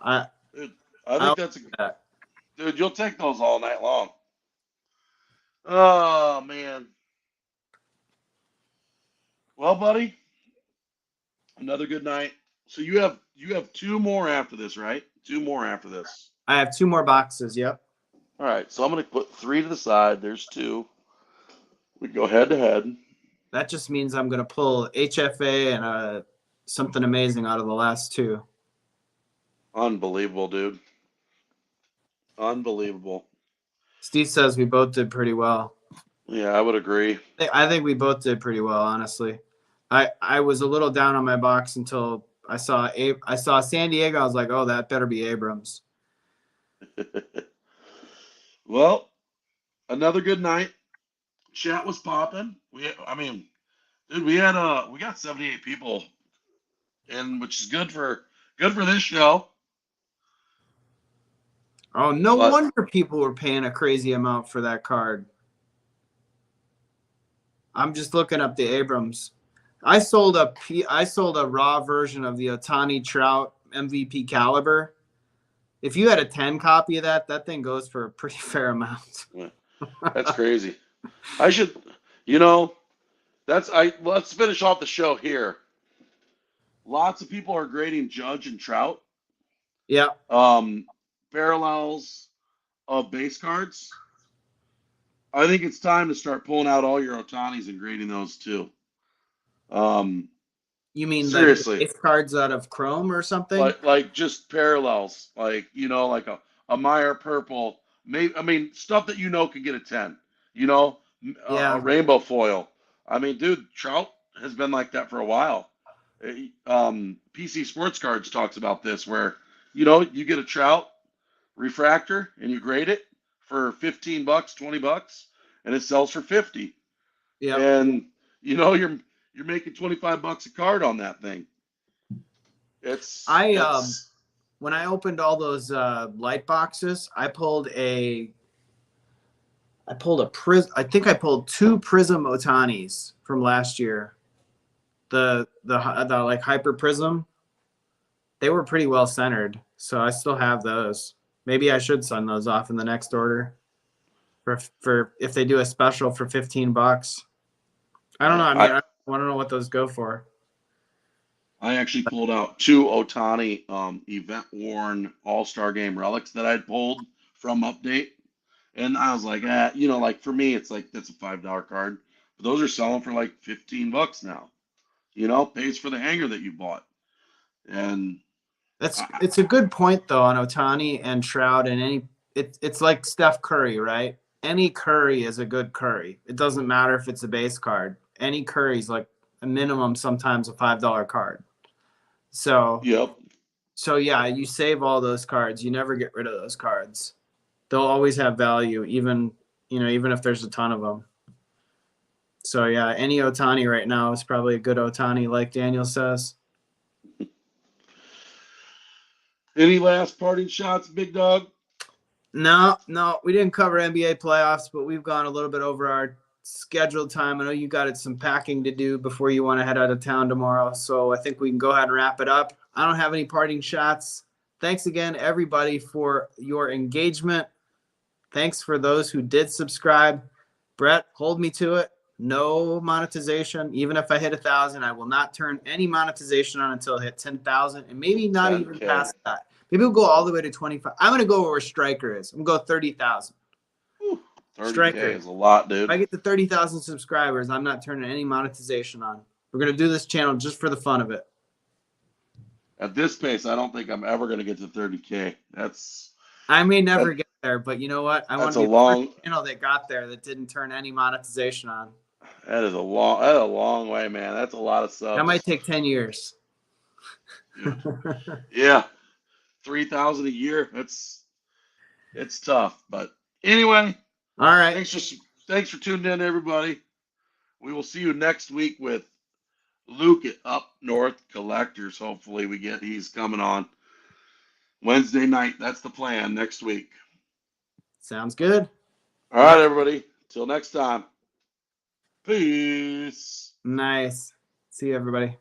Speaker 2: I
Speaker 1: Dude, I
Speaker 2: I
Speaker 1: think
Speaker 2: like
Speaker 1: that's a
Speaker 2: that.
Speaker 1: dude. You'll take those all night long. Oh man. Well, buddy, another good night. So you have 2 more after this, right? 2 more after this.
Speaker 2: I have 2 more boxes. Yep.
Speaker 1: All right. So I'm gonna put 3 to the side. There's 2. We go head to head.
Speaker 2: That just means I'm gonna pull HFA and something amazing out of the last 2.
Speaker 1: Unbelievable, dude. Unbelievable.
Speaker 2: Steve says we both did pretty well.
Speaker 1: Yeah, I would agree.
Speaker 2: I think we both did pretty well, honestly. I was a little down on my box until I saw San Diego. I was like, oh, that better be Abrams.
Speaker 1: Well, another good night. Chat was popping. I mean, dude, we got 78 people in, which is good for this show.
Speaker 2: Oh, no
Speaker 1: But
Speaker 2: wonder people were paying a crazy amount for that card. I'm just looking up the Abrams. I sold a raw version of the Otani Trout MVP caliber. If you had a 10 copy of that thing goes for a pretty fair amount.
Speaker 1: that's crazy. I should, you know, let's finish off the show here. Lots of people are grading Judge and Trout.
Speaker 2: Yeah.
Speaker 1: Parallels of base cards. I think it's time to start pulling out all your Otanis and grading those too.
Speaker 2: You mean like the
Speaker 1: Seriously,
Speaker 2: base cards out of Chrome or something?
Speaker 1: like just parallels, like like a Meijer purple. Maybe I mean stuff that could get a 10. A
Speaker 2: Yeah.
Speaker 1: rainbow foil. I mean, dude, Trout has been like that for a while. PC Sports Cards talks about this, where you get a Trout refractor and you grade it for $15, $20, and it sells for 50.
Speaker 2: Yeah.
Speaker 1: And you're making $25 a card on that thing. It's
Speaker 2: I
Speaker 1: it's
Speaker 2: when I opened all those light boxes, I think I pulled two Prism Otanis from last year. The like Hyper Prism. They were pretty well centered, so I still have those. Maybe I should send those off in the next order for if they do a special for $15. I don't know.
Speaker 1: Yeah,
Speaker 2: I mean, I want to know what those go for.
Speaker 1: I actually pulled out two Otani event worn All Star Game relics that I'd pulled from update, and I was like, like for me, it's like that's a $5 card, but those are selling for like $15 now. Pays for the hanger that you bought, and
Speaker 2: It's a good point though on Otani and Trout and it's like Steph Curry, right? Any Curry is a good Curry. It doesn't matter if it's a base card. Any Curry's like a minimum sometimes a $5 card. So
Speaker 1: yep,
Speaker 2: yeah, you save all those cards. You never get rid of those cards. They'll always have value, even if there's a ton of them. So yeah, any Otani right now is probably a good Otani, like Daniel says.
Speaker 1: Any last parting shots, big dog?
Speaker 2: No, we didn't cover NBA playoffs, but we've gone a little bit over our scheduled time. I know you got some packing to do before you want to head out of town tomorrow, so I think we can go ahead and wrap it up. I don't have any parting shots. Thanks again, everybody, for your engagement. Thanks for those who did subscribe. Brett, hold me to it. No monetization. Even if I hit 1,000, I will not turn any monetization on until I hit 10,000, and maybe not even
Speaker 1: 10K.
Speaker 2: past that. Maybe we'll go all the way to 25. I'm going to go where Striker is. I'm going to go 30,000.
Speaker 1: 30K
Speaker 2: Striker.
Speaker 1: is a lot, dude.
Speaker 2: If I get to 30,000 subscribers, I'm not turning any monetization on. We're going to do this channel just for the fun of it.
Speaker 1: At this pace, I don't think I'm ever going to get to 30K.
Speaker 2: I may never get there, but you know what? I want
Speaker 1: That's
Speaker 2: to
Speaker 1: a
Speaker 2: be the
Speaker 1: long.
Speaker 2: first channel that got there that didn't turn any monetization on.
Speaker 1: That's a long way, man. That's a lot of subs.
Speaker 2: That might take 10 years.
Speaker 1: Yeah, 3,000 a year. It's tough, but anyway.
Speaker 2: All right.
Speaker 1: Thanks for tuning in, everybody. We will see you next week with Luke at Up North Collectors. Hopefully, he's coming on Wednesday night. That's the plan next week.
Speaker 2: Sounds good.
Speaker 1: All right, everybody. Till next time. Peace.
Speaker 2: Nice. See you, everybody.